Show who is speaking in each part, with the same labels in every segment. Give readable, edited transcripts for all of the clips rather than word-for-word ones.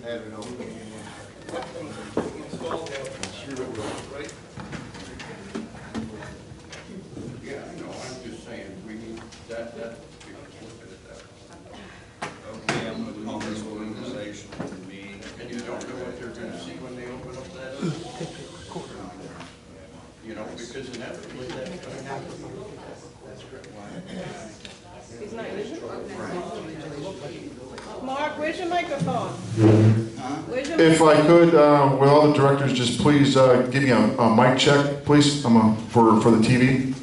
Speaker 1: had it open.
Speaker 2: Right?
Speaker 3: Yeah, I know, I'm just saying, we need that, we can look at it that way.
Speaker 4: Okay, I'm gonna call this organizational meeting.
Speaker 3: And you don't know what they're gonna see when they open up that, you know, because inevitably that's gonna happen.
Speaker 5: He's not using it? Mark, where's your microphone? Where's your
Speaker 1: If I could, with all the directors, just please give me a mic check, please, for the TV.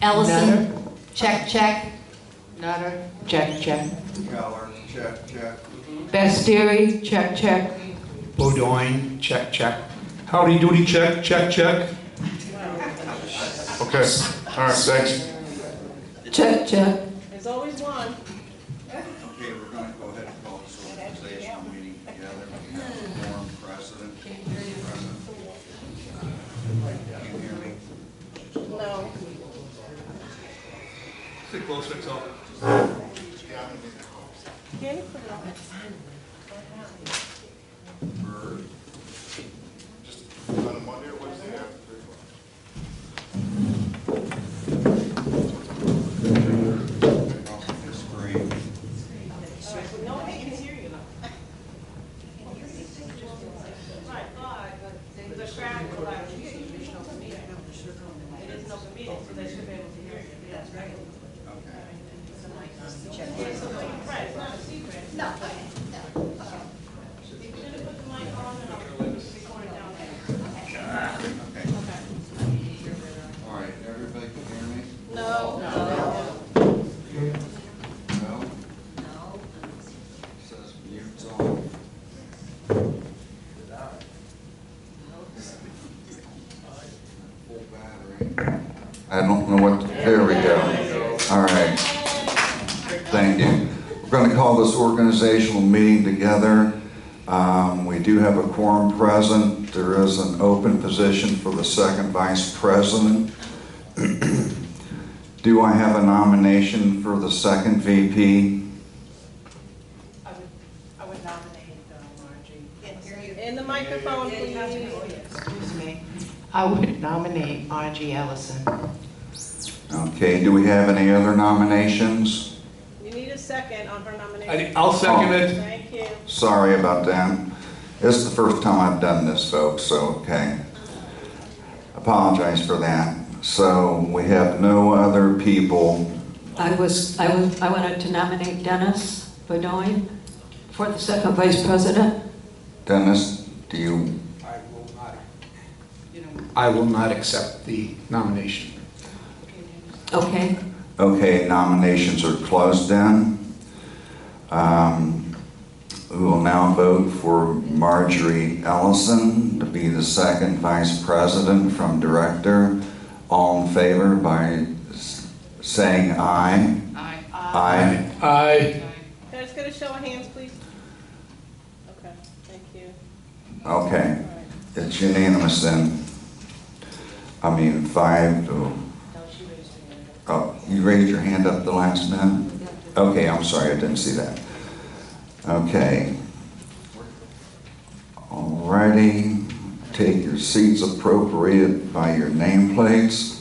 Speaker 6: Ellison, check, check. Nutter, check, check.
Speaker 4: Keller, check, check.
Speaker 6: Bastieri, check, check.
Speaker 2: Bodoin, check, check. Howdy doody, check, check, check.
Speaker 1: Okay, all right, thanks.
Speaker 6: Check, check.
Speaker 5: There's always one.
Speaker 4: Okay, we're gonna go ahead and call this organizational meeting together. We have a quorum president. Can you hear me?
Speaker 5: No.
Speaker 2: Sit closer, so.
Speaker 5: Can you put it on?
Speaker 4: Bird.
Speaker 1: Just on a Monday or Wednesday after 3 o'clock.
Speaker 4: Off the screen.
Speaker 5: Nobody can hear you though. Right, but the crowd will like hear you. It is an open meeting, so they should be able to hear you. That's right.
Speaker 4: Okay.
Speaker 5: Right, it's not a secret. No. You should have put the mic on and I'll record it down there.
Speaker 4: Okay. All right, everybody can hear me?
Speaker 5: No.
Speaker 4: No? No. Says mute's on. Full battery. I don't know what, there we go. All right. Thank you. We're going to call this organizational meeting together. We do have a quorum present. There is an open position for the second vice president. Do I have a nomination for the second VP?
Speaker 6: I would nominate Margie.
Speaker 5: In the microphone, please.
Speaker 6: Excuse me. I would nominate Margie Ellison.
Speaker 4: Okay, do we have any other nominations?
Speaker 5: You need a second on her nomination.
Speaker 2: I'll second it.
Speaker 5: Thank you.
Speaker 4: Sorry about that. This is the first time I've done this, folks, so, okay. Apologize for that. So we have no other people.
Speaker 7: I wanted to nominate Dennis Bedoin for the second vice president.
Speaker 4: Dennis, do you?
Speaker 2: I will not accept the nomination.
Speaker 7: Okay.
Speaker 4: Okay, nominations are closed then. We will now vote for Marjorie Ellison to be the second vice president from director. All in favor by saying aye.
Speaker 6: Aye.
Speaker 4: Aye.
Speaker 2: Aye.
Speaker 5: Can I just get a show of hands, please? Okay, thank you.
Speaker 4: Okay, it's unanimous then. I mean, 5 to... Oh, you raised your hand up the last minute? Okay, I'm sorry, I didn't see that. Okay. Alrighty, take your seats appropriated by your nameplates.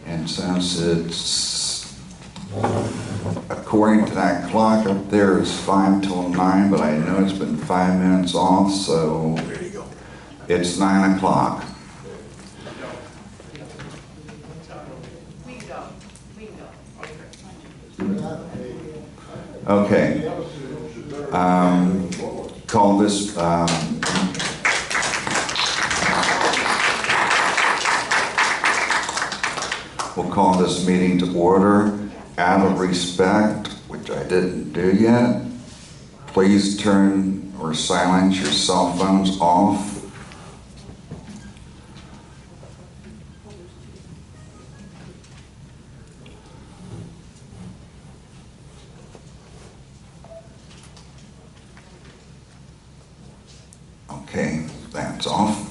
Speaker 4: And since it's, according to that clock up there, it's 5 till 9, but I know it's been 5 minutes off, so it's 9 o'clock. Okay. Call this, we'll call this meeting to order. Out of respect, which I didn't do yet, please turn or silence your cell phones off. Okay, that's off.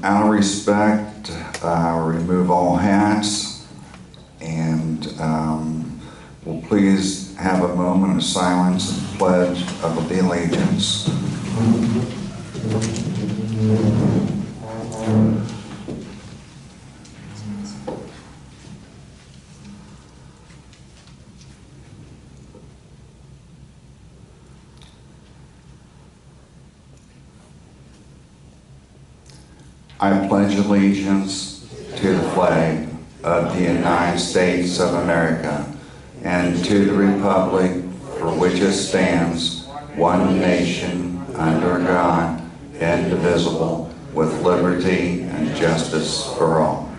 Speaker 4: Out of respect, remove all hats and We'll please have a moment of silence and pledge of the allegiance. I pledge allegiance to the flag of the United States of America and to the republic for which it stands, one nation, under God, indivisible, with liberty and justice for all.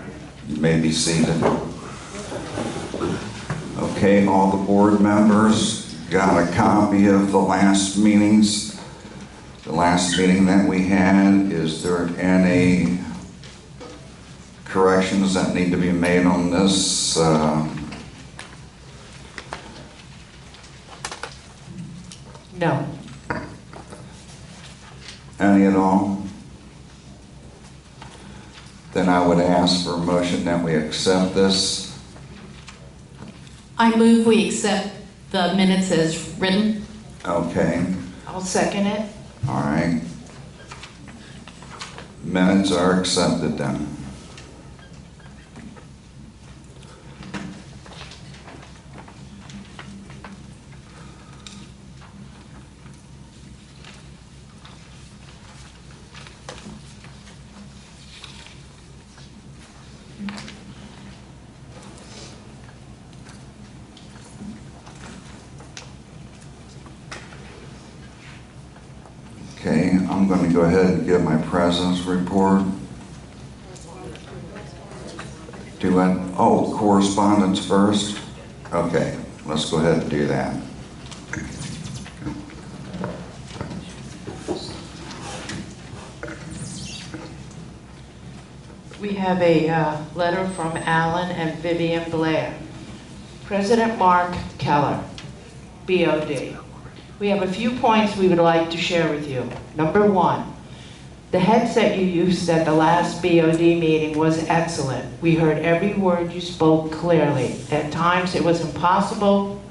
Speaker 4: You may be seated. Okay, all the board members got a copy of the last meetings. The last meeting that we had, is there any corrections that need to be made on this?
Speaker 6: No.
Speaker 4: Any at all? Then I would ask for a motion that we accept this.
Speaker 8: I move we accept the minutes as written.
Speaker 4: Okay,
Speaker 6: I'll second it.
Speaker 4: all right. Minutes are accepted then. Okay, I'm going to go ahead and give my presence report. Do I? Oh, correspondence first? Okay, let's go ahead and do that.
Speaker 6: We have a letter from Alan and Vivian Blair. President Mark Keller, BOD. We have a few points we would like to share with you. Number one, the headset you used at the last BOD meeting was excellent. We heard every word you spoke clearly. At times it was impossible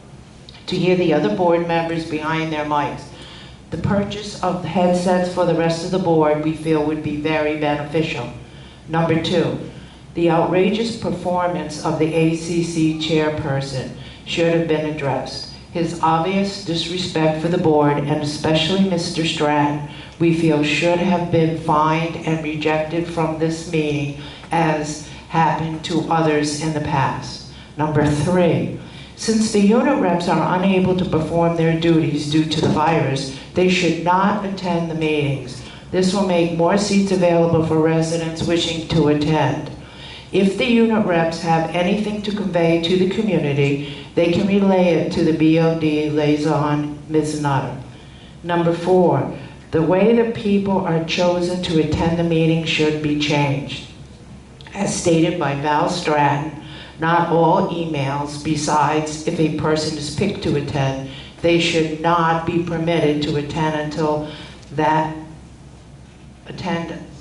Speaker 6: to hear the other board members behind their mics. The purchase of headsets for the rest of the board we feel would be very beneficial. Number two, the outrageous performance of the ACC chairperson should have been addressed. His obvious disrespect for the board, and especially Mr. Stratton, we feel should have been fined and rejected from this meeting, as happened to others in the past. Number three, since the unit reps are unable to perform their duties due to the virus, they should not attend the meetings. This will make more seats available for residents wishing to attend. If the unit reps have anything to convey to the community, they can relay it to the BOD liaison, Ms. Nutter. Number four, the way the people are chosen to attend the meeting should be changed. As stated by Val Stratton, not all emails, besides if a person is picked to attend, they should not be permitted to attend until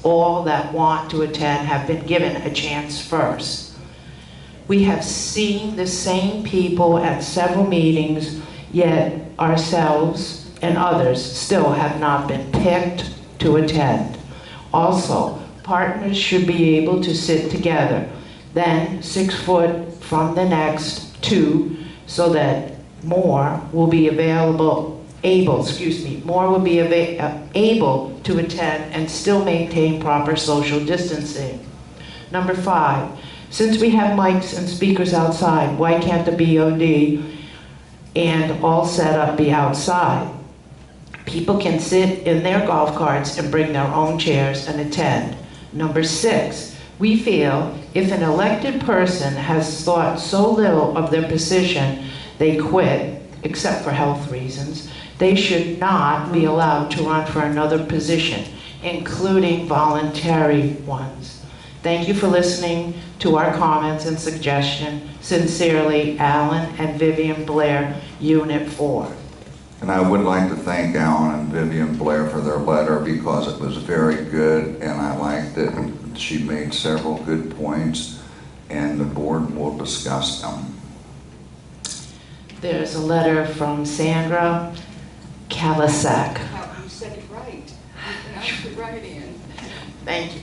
Speaker 6: all that want to attend have been given a chance first. We have seen the same people at several meetings, yet ourselves and others still have not been picked to attend. Also, partners should be able to sit together, then 6 foot from the next two, so that more will be able to attend and still maintain proper social distancing. Number five, since we have mics and speakers outside, why can't the BOD and all setup be outside? People can sit in their golf carts and bring their own chairs and attend. Number six, we feel if an elected person has thought so little of their position, they quit, except for health reasons, they should not be allowed to run for another position, including voluntary ones. Thank you for listening to our comments and suggestions. Sincerely, Alan and Vivian Blair, Unit 4.
Speaker 4: And I would like to thank Alan and Vivian Blair for their letter because it was very good and I liked it. She made several good points and the board will discuss them.
Speaker 6: There's a letter from Sandra Kalisak.
Speaker 7: You said it right. You pronounced it right, Ann.
Speaker 6: Thank you.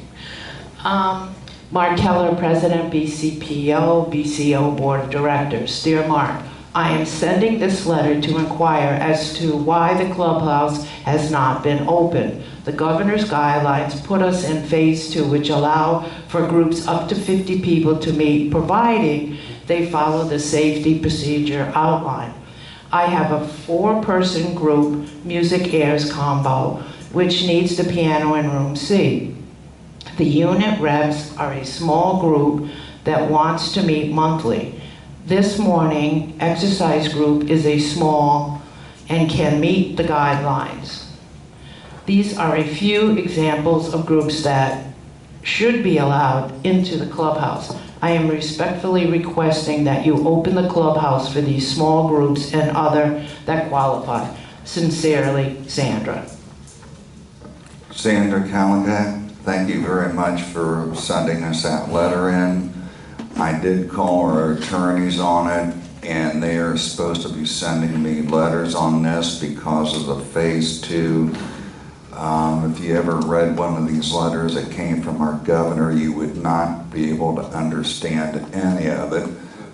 Speaker 6: Mark Keller, President, BCO Board of Directors. Dear Mark, I am sending this letter to inquire as to why the clubhouse has not been open. The governor's guidelines put us in phase 2, which allow for groups up to 50 people to meet, providing they follow the safety procedure outline. I have a 4-person group music airs combo, which needs the piano in room C. The unit reps are a small group that wants to meet monthly. This morning, exercise group is a small and can meet the guidelines. These are a few examples of groups that should be allowed into the clubhouse. I am respectfully requesting that you open the clubhouse for these small groups and other that qualify. Sincerely, Sandra.
Speaker 4: Sandra Callaghan, thank you very much for sending us that letter in. I did call our attorneys on it, and they are supposed to be sending me letters on this because of the phase 2. If you ever read one of these letters that came from our governor, you would not be able to understand any of it.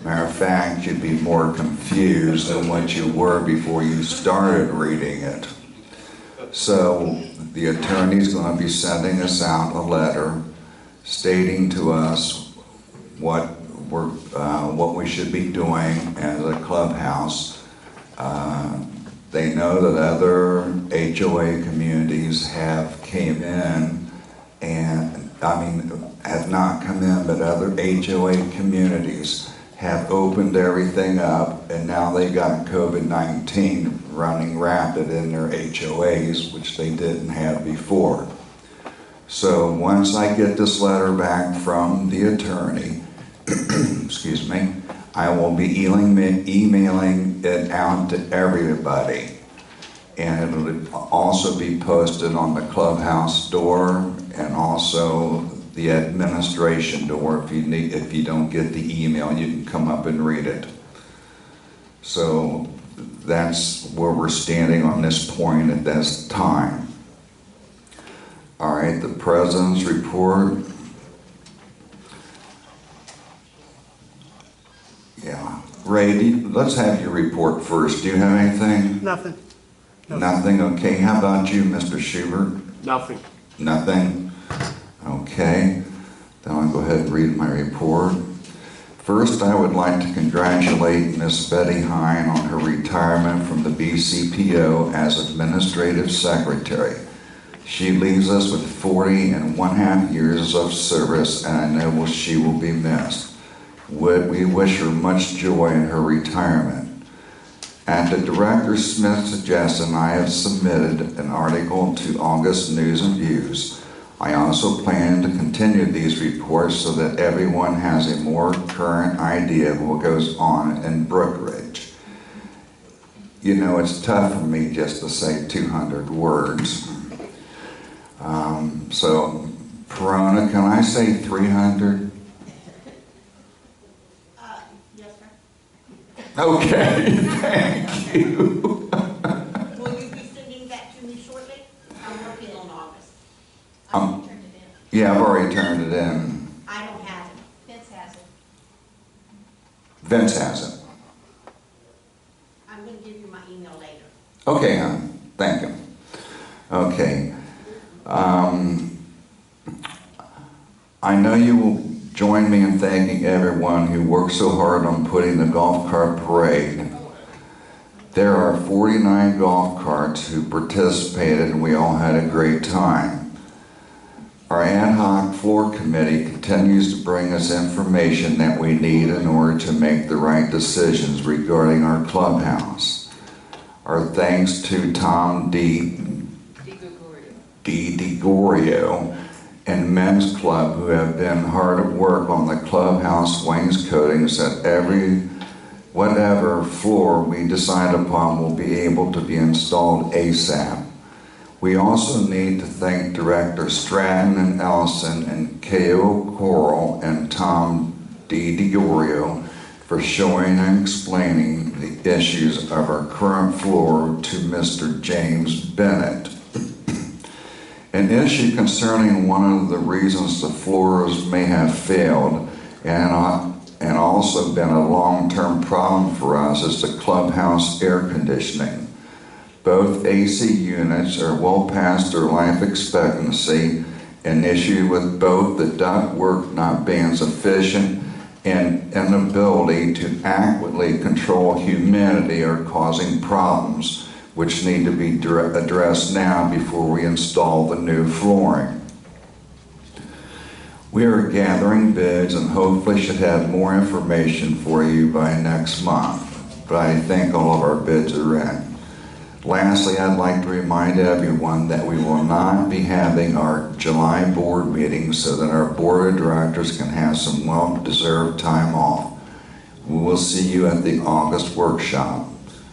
Speaker 4: Matter of fact, you'd be more confused than what you were before you started reading it. So the attorney's going to be sending us out a letter stating to us what we should be doing as a clubhouse. They know that other HOA communities have came in and, have not come in, but other HOA communities have opened everything up, and now they got COVID-19 running rapid in their HOAs, which they didn't have before. So once I get this letter back from the attorney, excuse me, I will be emailing it out to everybody, and it will also be posted on the clubhouse door and also the administration door. If you don't get the email, you can come up and read it. So that's where we're standing on this point at this time. All right, the president's report. Yeah, Ray, let's have your report first. Do you have anything?
Speaker 9: Nothing.
Speaker 4: Nothing, okay. How about you, Mr. Schubert?
Speaker 9: Nothing.
Speaker 4: Nothing? Okay, then I'll go ahead and read my report. First, I would like to congratulate Miss Betty Hine on her retirement from the BCPO as Administrative Secretary. She leaves us with 40.5 years of service, and I know she will be missed. We wish her much joy in her retirement. At the Director Smith's suggestion, I have submitted an article to August News and Views. I also plan to continue these reports so that everyone has a more current idea of what goes on in Brookridge. You know, it's tough for me just to say 200 words. So, Perona, can I say 300?
Speaker 5: Yes, sir.
Speaker 4: Okay, thank you.
Speaker 5: Will you be sending that to me shortly? I'm working on August.
Speaker 4: Um,
Speaker 5: Turned it in.
Speaker 4: Yeah, I've already turned it in.
Speaker 5: I don't have it. Vince has it.
Speaker 4: Vince has it.
Speaker 5: I'm going to give you my email later.
Speaker 4: Okay, hon. Thank you. Okay. I know you will join me in thanking everyone who worked so hard on putting the golf cart parade. There are 49 golf carts who participated, and we all had a great time. Our ad hoc floor committee continues to bring us information that we need in order to make the right decisions regarding our clubhouse. Our thanks to Tom DiGregorio and Men's Club, who have been hard at work on the clubhouse wainscoting so that whatever floor we decide upon will be able to be installed ASAP. We also need to thank Director Stratton and Ellison and K.O. Coral and Tom DiGregorio for showing and explaining the issues of our current floor to Mr. James Bennett. An issue concerning one of the reasons the floors may have failed and also been a long-term problem for us is the clubhouse air conditioning. Both AC units are well past their life expectancy. An issue with both the ductwork not being sufficient and inability to adequately control humidity are causing problems which need to be addressed now before we install the new flooring. We are gathering bids and hopefully should have more information for you by next month, but I think all of our bids are in. Lastly, I'd like to remind everyone that we will not be having our July board meeting so that our board of directors can have some well-deserved time off. We will see you at the August workshop.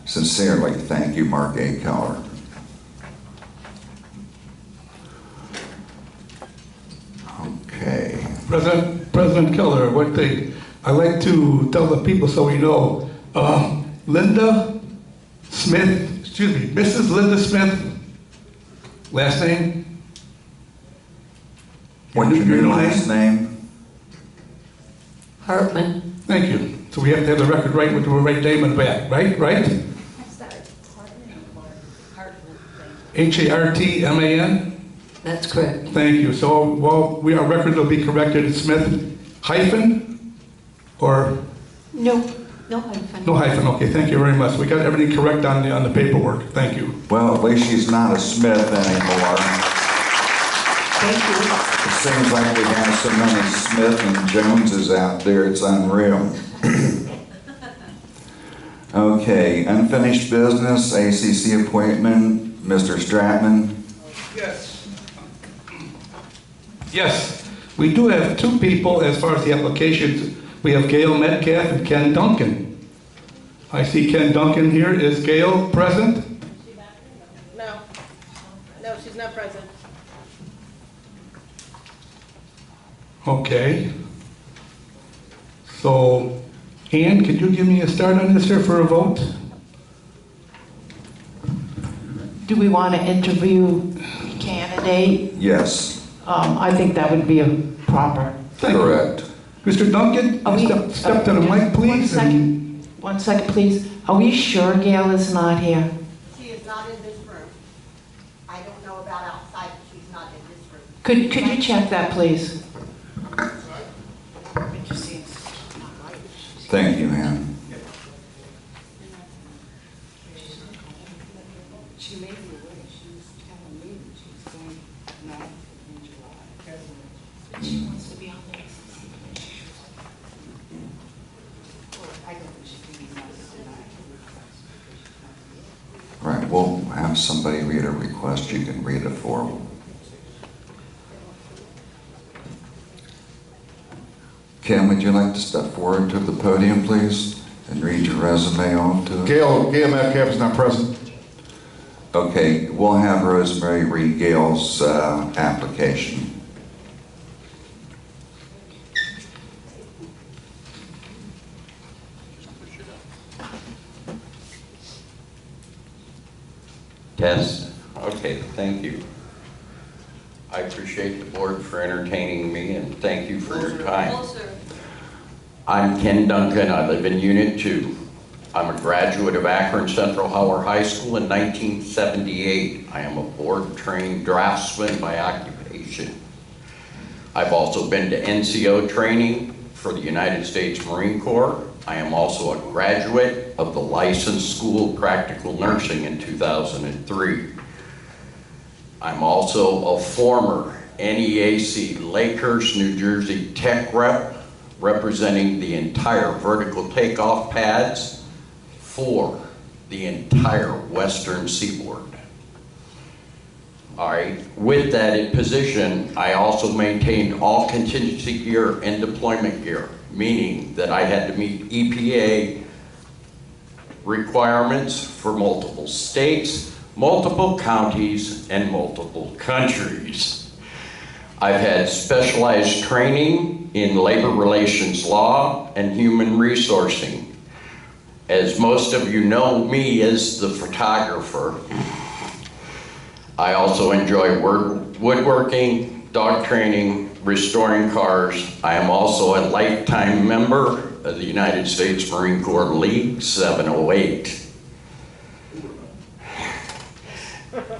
Speaker 4: Sincerely, thank you, Mark A. Keller. Okay.
Speaker 2: President Keller, one thing, I'd like to tell the people so we know, Linda Smith, excuse me, Mrs. Linda Smith, last name?
Speaker 4: What's your new last name?
Speaker 7: Hartman.
Speaker 2: Thank you. So we have to have the record right with the right name and back, right? Hartman.
Speaker 7: That's correct.
Speaker 2: Thank you. So, well, our record will be corrected. It's Smith hyphen or
Speaker 7: No hyphen.
Speaker 2: no hyphen. Okay, thank you very much. We got everything correct on the paperwork. Thank you.
Speaker 4: Well, at least she's not a Smith anymore.
Speaker 7: Thank you.
Speaker 4: It seems like we have so many Smith and Joneses out there, it's unreal. Okay, unfinished business, ACC appointment, Mr. Stratman.
Speaker 2: Yes, we do have two people as far as the applications. We have Gail Metcalf and Ken Duncan. I see Ken Duncan here. Is Gail present?
Speaker 5: No, she's not present.
Speaker 2: Okay. So, Ann, could you give me a start on this here for a vote?
Speaker 6: Do we want to interview candidate?
Speaker 4: Yes,
Speaker 6: I think that would be a proper.
Speaker 2: Thank you.
Speaker 4: correct.
Speaker 2: Mr. Duncan,
Speaker 6: Are we-
Speaker 2: step to the mic, please.
Speaker 6: One second, please. Are we sure Gail is not here?
Speaker 9: She is not in this room. I don't know about outside, but she's not in this room.
Speaker 6: Could you check that, please?
Speaker 4: Thank you, Ann.
Speaker 10: She may be away. She was telling me that she's going north in July. She wants to be on the ACC committee. Well, I don't think she can be nice tonight.
Speaker 4: Right, we'll have somebody read a request. You can read it for them. Ken, would you like to step forward to the podium, please, and read your resume off to it?
Speaker 1: Gail Metcalf is not present.
Speaker 4: Okay, we'll have Rosemary read Gail's application.
Speaker 3: Test. Okay, thank you. I appreciate the board for entertaining me and thank you for your time. I'm Ken Duncan. I live in Unit 2. I'm a graduate of Akron Central Howard High School in 1978. I am a board-trained draftsman by occupation. I've also been to NCO training for the United States Marine Corps. I am also a graduate of the Licensed School of Practical Nursing in 2003. I'm also a former NEAC Lakehurst, New Jersey tech rep, representing the entire vertical takeoff pads for the entire western seaboard. All right, with that position, I also maintained all contingency gear and deployment gear, meaning that I had to meet EPA requirements for multiple states, multiple counties, and multiple countries. I've had specialized training in labor relations law and human resourcing. As most of you know me as the photographer, I also enjoy woodworking, dog training, restoring cars. I am also a lifetime member of the United States Marine Corps League 708.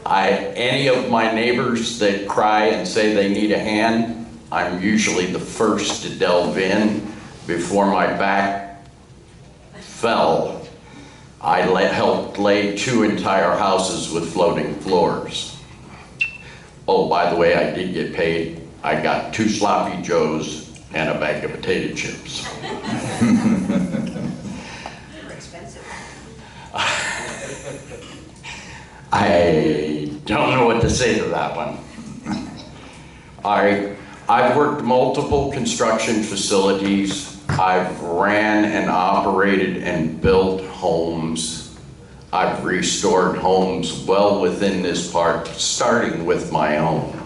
Speaker 3: Any of my neighbors that cry and say they need a hand, I'm usually the first to delve in. Before my back fell, I helped lay 2 entire houses with floating floors. Oh, by the way, I did get paid. I got 2 sloppy joes and a bag of potato chips.
Speaker 9: They're expensive.
Speaker 3: I don't know what to say to that one. I've worked multiple construction facilities. I've ran and operated and built homes. I've restored homes well within this park, starting with my own.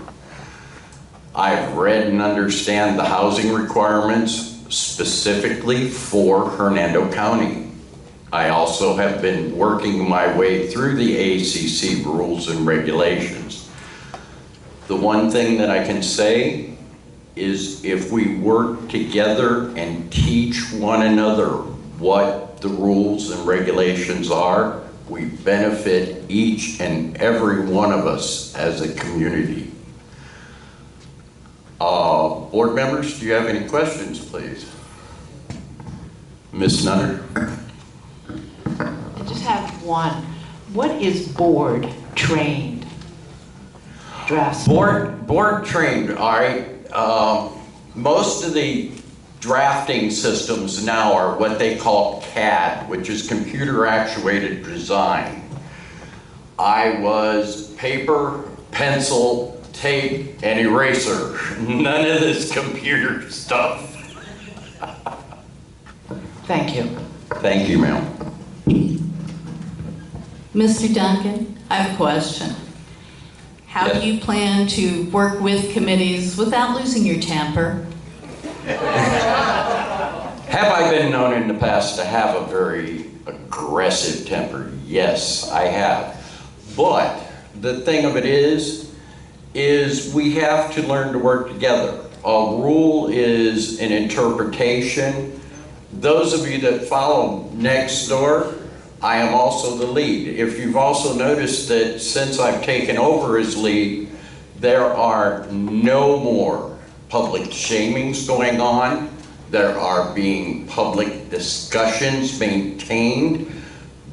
Speaker 3: I've read and understand the housing requirements specifically for Hernando County. I also have been working my way through the ACC rules and regulations. The one thing that I can say is if we work together and teach one another what the rules and regulations are, we benefit each and every one of us as a community. Board members, do you have any questions, please? Ms. Nutter?
Speaker 6: I just have one. What is board trained? Draftsman.
Speaker 3: Board trained, all right. Most of the drafting systems now are what they call CAD, which is computer actuated design. I was paper, pencil, tape, and eraser. None of this computer stuff.
Speaker 6: Thank you.
Speaker 3: Thank you, ma'am.
Speaker 8: Mr. Duncan, I have a question. How
Speaker 3: Yes.
Speaker 8: do you plan to work with committees without losing your temper?
Speaker 3: Have I been known in the past to have a very aggressive temper? Yes, I have. But the thing of it is we have to learn to work together. A rule is an interpretation. Those of you that follow next door, I am also the lead. If you've also noticed that since I've taken over as lead, there are no more public shamings going on. There are being public discussions maintained.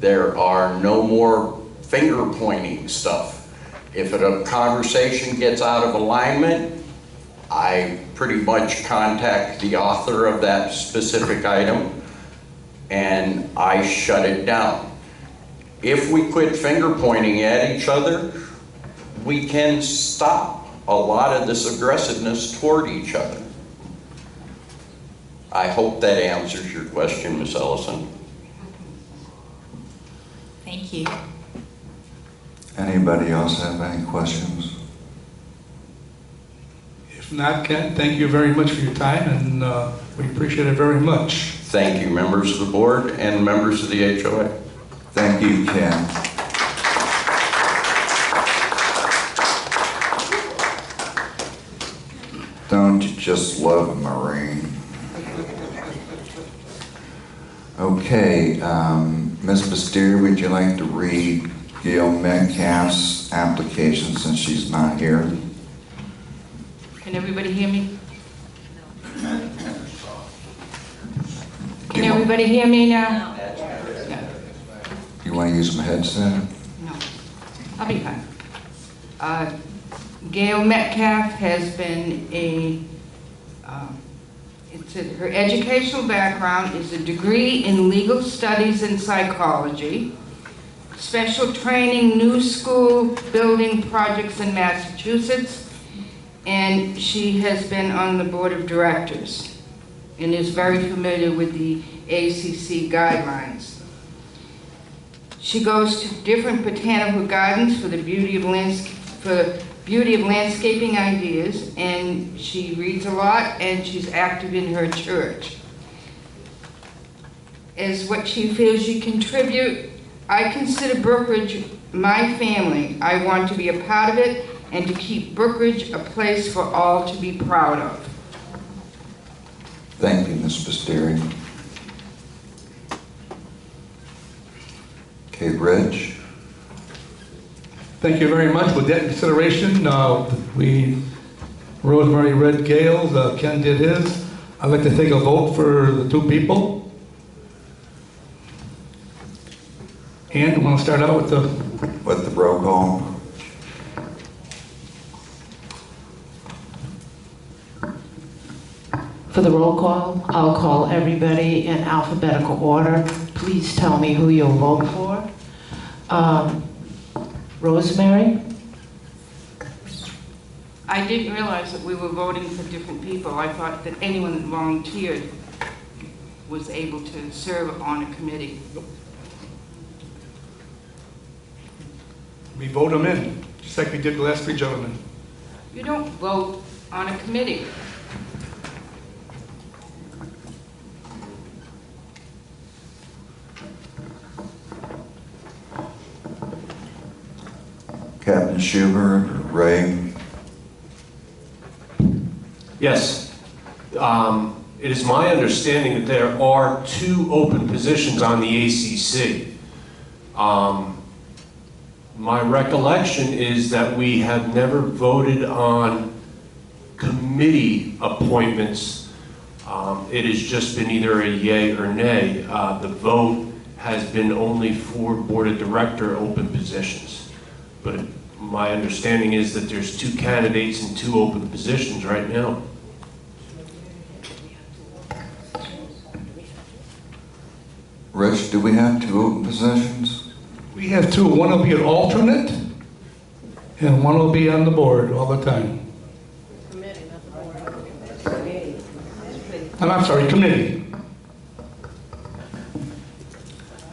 Speaker 3: There are no more finger pointing stuff. If a conversation gets out of alignment, I pretty much contact the author of that specific item and I shut it down. If we quit finger pointing at each other, we can stop a lot of this aggressiveness toward each other. I hope that answers your question, Ms. Ellison.
Speaker 8: Thank you.
Speaker 4: Anybody else have any questions?
Speaker 2: If not, Ken, thank you very much for your time, and we appreciate it very much.
Speaker 3: Thank you, members of the board and members of the HOA.
Speaker 4: Thank you, Ken. Don't you just love a Marine? Okay, Ms. Basteer, would you like to read Gail Metcalf's application since she's not here?
Speaker 6: Can everybody hear me? Can everybody hear me now?
Speaker 4: You want to use my headset?
Speaker 6: No. I'll be fine. Gail Metcalf has been her educational background is a degree in legal studies and psychology, special training, new school building projects in Massachusetts, and she has been on the board of directors and is very familiar with the ACC guidelines. She goes to different botanical gardens for the beauty of landscaping ideas, and she reads a lot, and she's active in her church.
Speaker 11: is what she feels she contribute. I consider Brookridge my family. I want to be a part of it and to keep Brookridge a place for all to be proud of.
Speaker 4: Thank you, Ms. Basteri. Okay, Reg.
Speaker 2: Thank you very much. With that consideration, Rosemary read Gale's, Ken did his. I'd like to take a vote for the two people. And we want to start out with the
Speaker 4: roll call.
Speaker 6: For the roll call, I'll call everybody in alphabetical order. Please tell me who you'll vote for. Rosemary?
Speaker 11: I didn't realize that we were voting for different people. I thought that anyone that volunteered was able to serve on a committee.
Speaker 2: we vote them in, just like we did the last three gentlemen.
Speaker 11: You don't vote on a committee.
Speaker 4: Captain Schubert, Ray.
Speaker 12: Yes. It is my understanding that there are 2 open positions on the ACC. My recollection is that we have never voted on committee appointments. It has just been either a yay or nay. The vote has been only for board of director open positions. But my understanding is that there's 2 candidates and 2 open positions right now.
Speaker 4: Rich, do we have 2 open positions?
Speaker 2: We have 2. One will be an alternate, and one will be on the board all the time. I'm sorry, committee.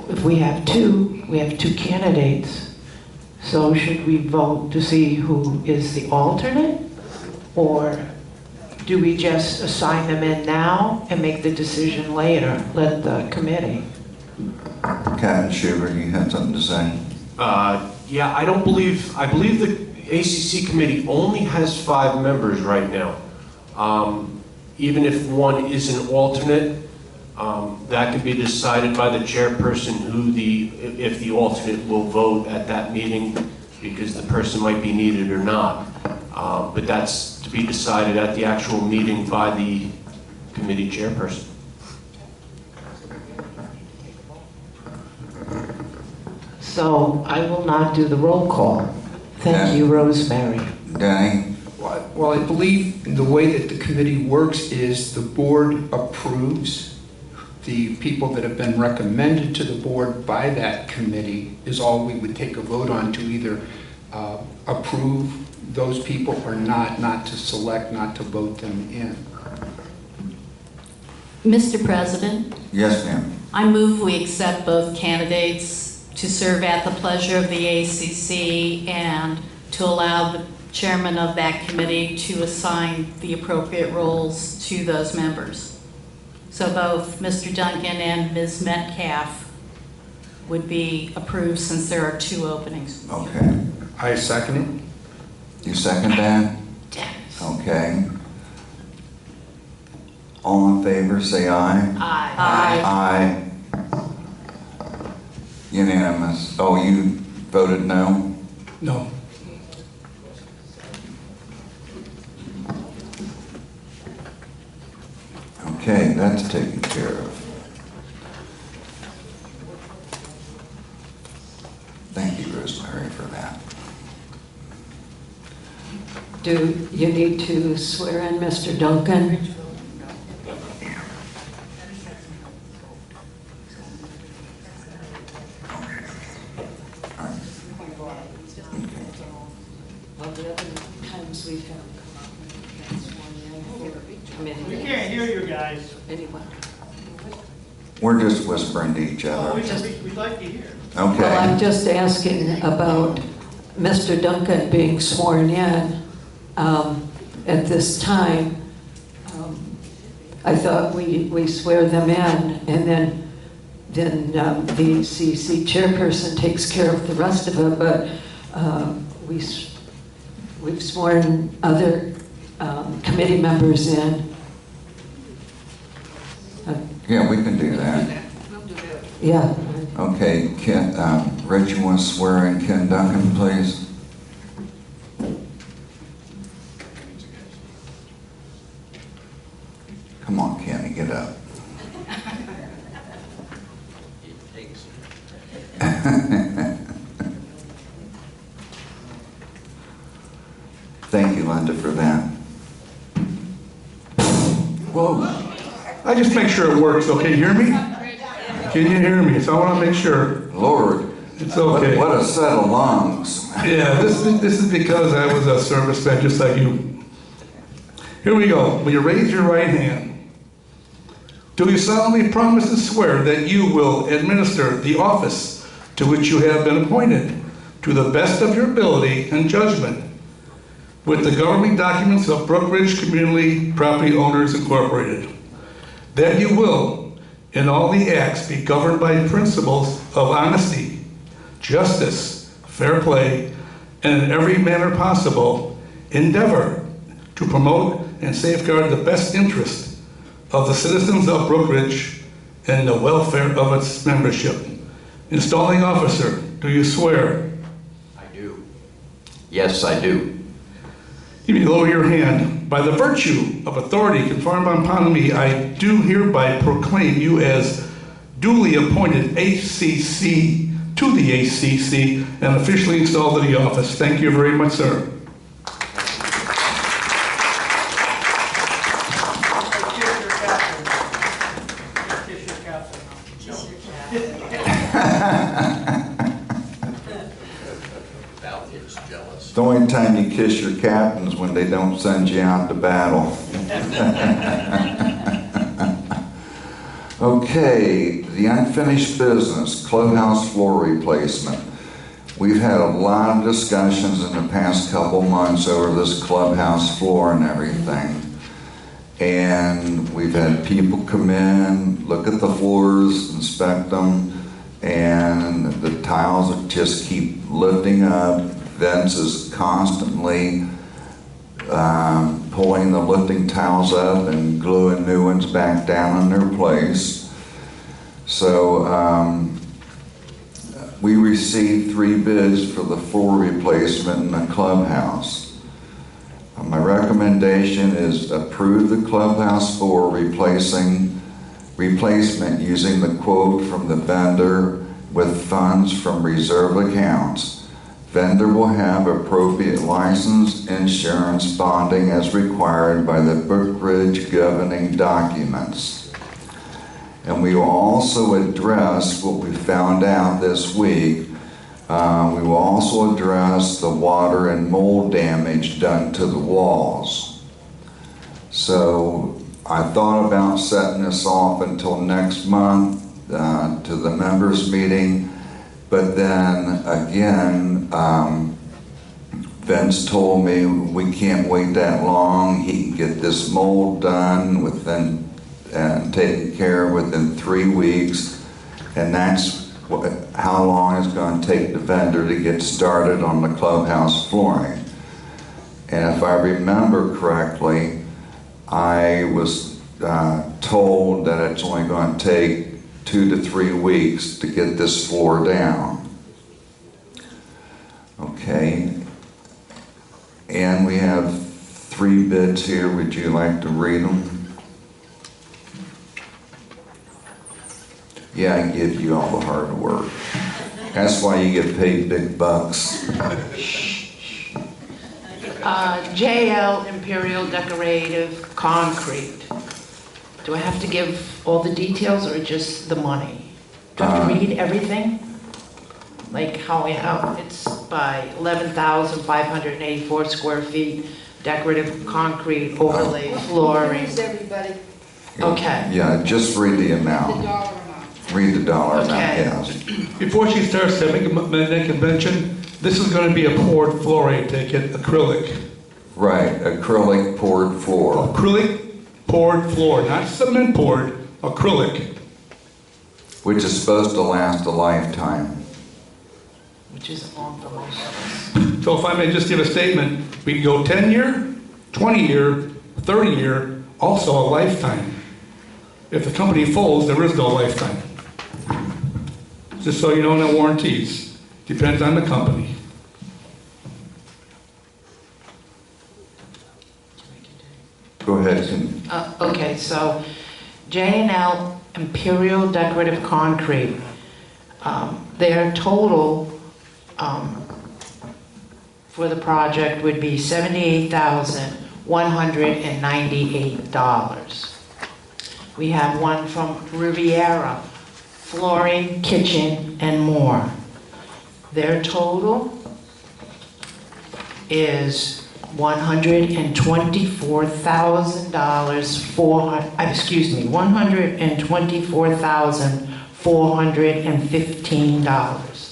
Speaker 6: If we have 2, we have 2 candidates. So should we vote to see who is the alternate? Or do we just assign them in now and make the decision later? Let the committee.
Speaker 4: Captain Schubert, you had something to say?
Speaker 12: Yeah, I believe the ACC committee only has 5 members right now. Even if one is an alternate, that can be decided by the chairperson if the alternate will vote at that meeting, because the person might be needed or not. But that's to be decided at the actual meeting by the committee chairperson.
Speaker 6: So I will not do the roll call. Thank you, Rosemary.
Speaker 4: Danny?
Speaker 13: Well, I believe the way that the committee works is the board approves. The people that have been recommended to the board by that committee is all we would take a vote on, to either approve those people or not to select, not to vote them in.
Speaker 8: Mr. President,
Speaker 4: Yes, ma'am.
Speaker 8: I move we accept both candidates to serve at the pleasure of the ACC and to allow the chairman of that committee to assign the appropriate roles to those members. So both Mr. Duncan and Ms. Metcalf would be approved since there are 2 openings.
Speaker 4: Okay.
Speaker 13: I second it.
Speaker 4: You second that?
Speaker 8: Dennis.
Speaker 4: Okay. All in favor, say aye.
Speaker 8: Aye.
Speaker 4: Aye. Unanimous. Oh, you voted no?
Speaker 2: No.
Speaker 4: Okay, that's taken care of. Thank you, Rosemary, for that.
Speaker 7: Do you need to swear in Mr. Duncan? Well, the other times we've had him come up and sworn in for committee.
Speaker 14: We can't hear you guys.
Speaker 7: Anyone?
Speaker 4: We're just whispering to each other.
Speaker 14: We'd like to hear.
Speaker 4: Okay.
Speaker 7: Well, I'm just asking about Mr. Duncan being sworn in at this time. I thought we swear them in, and then then the CC chairperson takes care of the rest of it, but we've sworn other committee members in.
Speaker 4: Yeah, we can do that.
Speaker 7: Yeah.
Speaker 4: Okay, Ken, Rich, you want to swear in Ken Duncan, please? Come on, Kenny, get up. Thank you, Linda, for that.
Speaker 2: Whoa. I just make sure it works, okay? You hear me? Can you hear me? So I want to make sure.
Speaker 4: Lord.
Speaker 2: It's okay.
Speaker 4: What a set of lungs.
Speaker 2: Yeah, this is because I was a serviceman just like you. Here we go. Will you raise your right hand? Do you solemnly promise and swear that you will administer the office to which you have been appointed to the best of your ability and judgment with the governing documents of Brookridge Community Property Owners Incorporated? That you will, in all the acts, be governed by principles of honesty, justice, fair play, and in every manner possible, endeavor to promote and safeguard the best interest of the citizens of Brookridge and the welfare of its membership. Installing officer, do you swear?
Speaker 3: I do. Yes, I do.
Speaker 2: You may lower your hand. By the virtue of authority conferred upon me, I do hereby proclaim you as duly appointed ACC to the ACC and officially installed in the office. Thank you very much, sir.
Speaker 4: The only time you kiss your captains when they don't send you out to battle. Okay, the unfinished business, clubhouse floor replacement. We've had a lot of discussions in the past couple months over this clubhouse floor and everything. And we've had people come in, look at the floors, inspect them, and the tiles just keep lifting up. Vince is constantly pulling the lifting tiles up and gluing new ones back down in their place. So we received 3 bids for the floor replacement in the clubhouse. My recommendation is approve the clubhouse floor replacement using the quote from the vendor with funds from reserve accounts. Vendor will have appropriate license, insurance, bonding as required by the Brookridge governing documents. And we will also address what we found out this week. We will also address the water and mold damage done to the walls. So I thought about setting this off until next month to the members meeting. But then again, Vince told me we can't wait that long. He can get this mold done and taken care of within 3 weeks. And that's how long it's going to take the vendor to get started on the clubhouse flooring. And if I remember correctly, I was told that it's only going to take 2 to 3 weeks to get this floor down. Okay. And we have 3 bids here. Would you like to read them? Yeah, I give you all the hard work. That's why you get paid big bucks.
Speaker 6: JL Imperial Decorative Concrete. Do I have to give all the details or just the money? Do I have to read everything? Like how we have, it's by 11,584 square feet, decorative concrete overlay flooring.
Speaker 10: Who's everybody?
Speaker 6: Okay.
Speaker 4: Yeah, just read the amount.
Speaker 10: The dollar amount.
Speaker 4: Read the dollar amount,
Speaker 6: Okay.
Speaker 4: yes.
Speaker 2: Before she starts to make a convention, this is going to be a poured flooring, take it, acrylic.
Speaker 4: Right, acrylic poured floor.
Speaker 2: Acrylic poured floor, not cement poured, acrylic.
Speaker 4: which is supposed to last a lifetime.
Speaker 6: Which is long for most of us.
Speaker 2: So if I may just give a statement, we can go 10-year, 20-year, 30-year, also a lifetime. If the company folds, there is no lifetime. Just so you know, no warranties. Depends on the company.
Speaker 4: Go ahead, Kim.
Speaker 6: Okay, so J&L Imperial Decorative Concrete, their total for the project would be $78,198. We have one from Riviera, flooring, kitchen, and more. Their total is $124,415.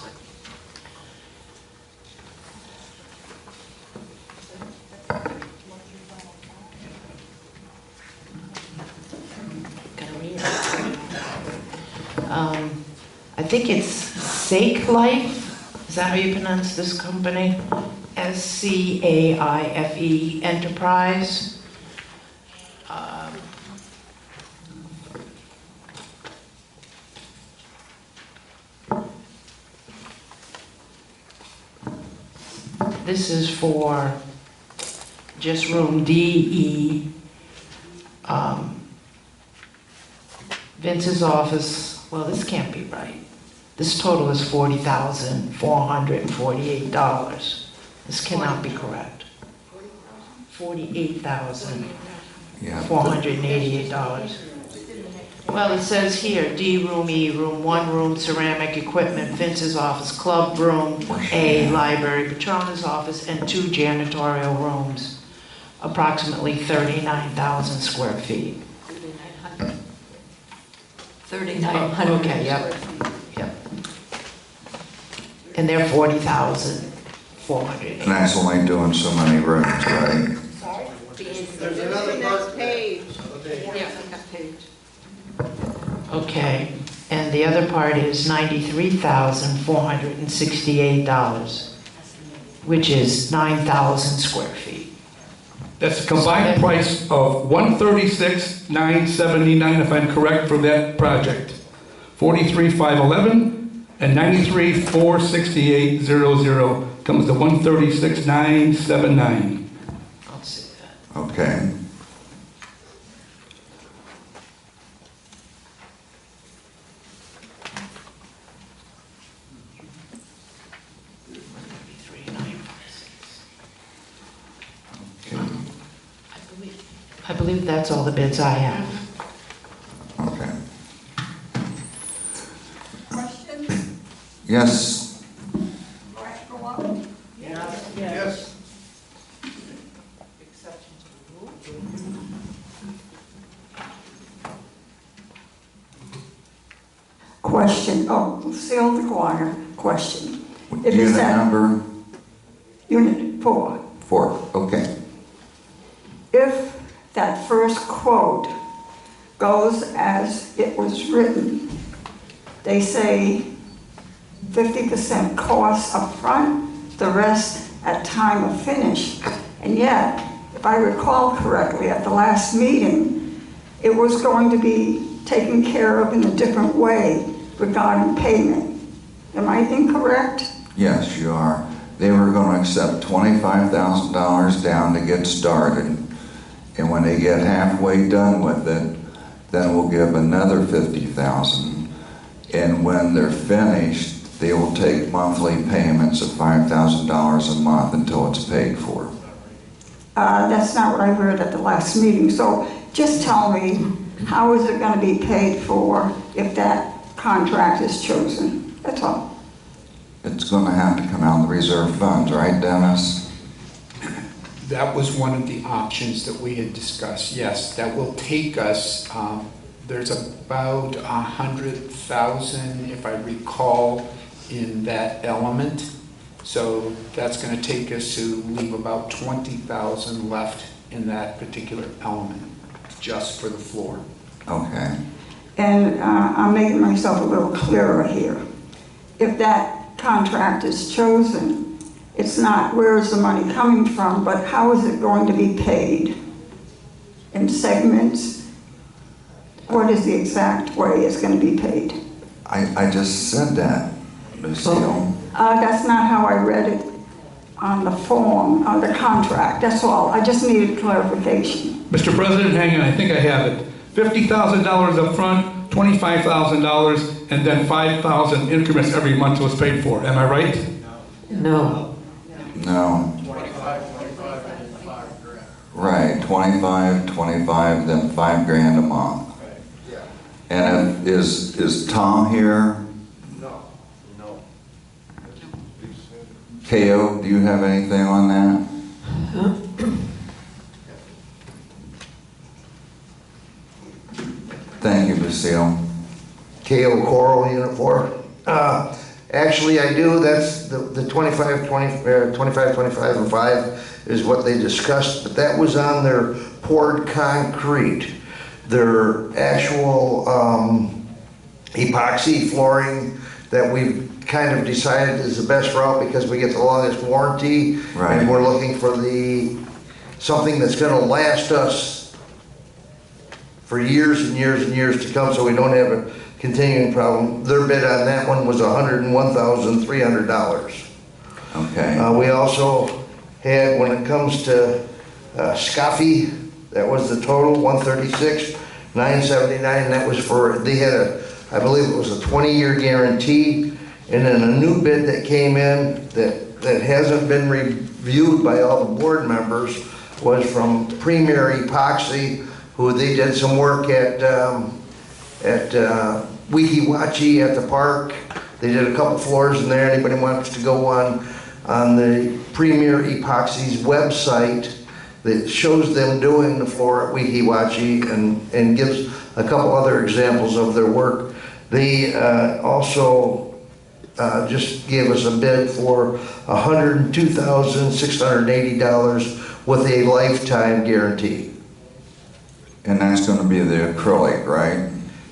Speaker 6: I think it's Sake Life. Is that how you pronounce this company? SCAIFE Enterprise. This is for just room DE. Vince's office, well, this can't be right. This total is $40,448. This cannot be correct. $48,488. Well, it says here, D room, E room, one room, ceramic equipment, Vince's office, club room, A, library, Patrona's office, and 2 janitorial rooms, approximately 39,000 square feet.
Speaker 7: 3,900.
Speaker 6: Okay, yep, yep. And they're 40,400.
Speaker 4: And that's only doing so many rooms, right?
Speaker 10: There's another next page.
Speaker 7: Yeah, that page.
Speaker 6: Okay, and the other part is $93,468, which is 9,000 square feet.
Speaker 2: That's a combined price of $136,979, if I'm correct, for that project. $43,511 and $93,468.00 comes to $136,979.
Speaker 6: I'll see that.
Speaker 4: Okay.
Speaker 6: I believe that's all the bids I have.
Speaker 4: Okay.
Speaker 9: Question?
Speaker 4: Yes.
Speaker 9: Do I have to go up?
Speaker 14: Yes.
Speaker 15: Question, Lucille DeGuire, question.
Speaker 4: Unit number?
Speaker 15: Unit 4.
Speaker 4: 4, okay.
Speaker 15: If that first quote goes as it was written, they say 50% cost up front, the rest at time of finish. And yet, if I recall correctly, at the last meeting, it was going to be taken care of in a different way regarding payment. Am I incorrect?
Speaker 4: Yes, you are. They were going to accept $25,000 down to get started. And when they get halfway done with it, then we'll give another $50,000. And when they're finished, they will take monthly payments of $5,000 a month until it's paid for.
Speaker 15: That's not what I heard at the last meeting. So just tell me, how is it going to be paid for if that contract is chosen? That's all.
Speaker 4: It's going to have to come out of the reserve funds, right, Dennis?
Speaker 13: That was one of the options that we had discussed. Yes, that will take us, there's about 100,000, if I recall, in that element. So that's going to take us to leave about 20,000 left in that particular element, just for the floor.
Speaker 4: Okay.
Speaker 15: And I'm making myself a little clearer here. If that contract is chosen, it's not where is the money coming from, but how is it going to be paid? In segments? What is the exact way it's going to be paid?
Speaker 4: I just said that, Lucille.
Speaker 15: That's not how I read it on the form, on the contract, that's all. I just needed clarification.
Speaker 2: Mr. President, hang on, I think I have it. $50,000 up front, $25,000, and then 5,000 increments every month was paid for. Am I right?
Speaker 7: No.
Speaker 4: No. Right, 25, 25, then $5,000 a month. And is Tom here?
Speaker 12: No.
Speaker 4: KO, do you have anything on that? Thank you, Lucille.
Speaker 16: KO Coral, Unit 4. Actually, I do. That's the 25, 25, and 5 is what they discussed, but that was on their poured concrete. Their actual epoxy flooring that we've kind of decided is the best route because we get the longest warranty.
Speaker 4: Right.
Speaker 16: And we're looking for something that's going to last us for years and years and years to come, so we don't have a continuing problem. Their bid on that one was $101,300.
Speaker 4: Okay.
Speaker 16: We also had, when it comes to Scoffy, that was the total, $136,979. That was for, they had I believe it was a 20-year guarantee. And then a new bid that came in that hasn't been reviewed by all the board members was from Premier Epoxy, who they did some work at Weeki Wachee at the park. They did a couple floors in there. Anybody wants to go on the Premier Epoxy's website that shows them doing the floor at Weeki Wachee and gives a couple other examples of their work. They also just gave us a bid for $102,680 with a lifetime guarantee.
Speaker 4: And that's going to be the acrylic, right?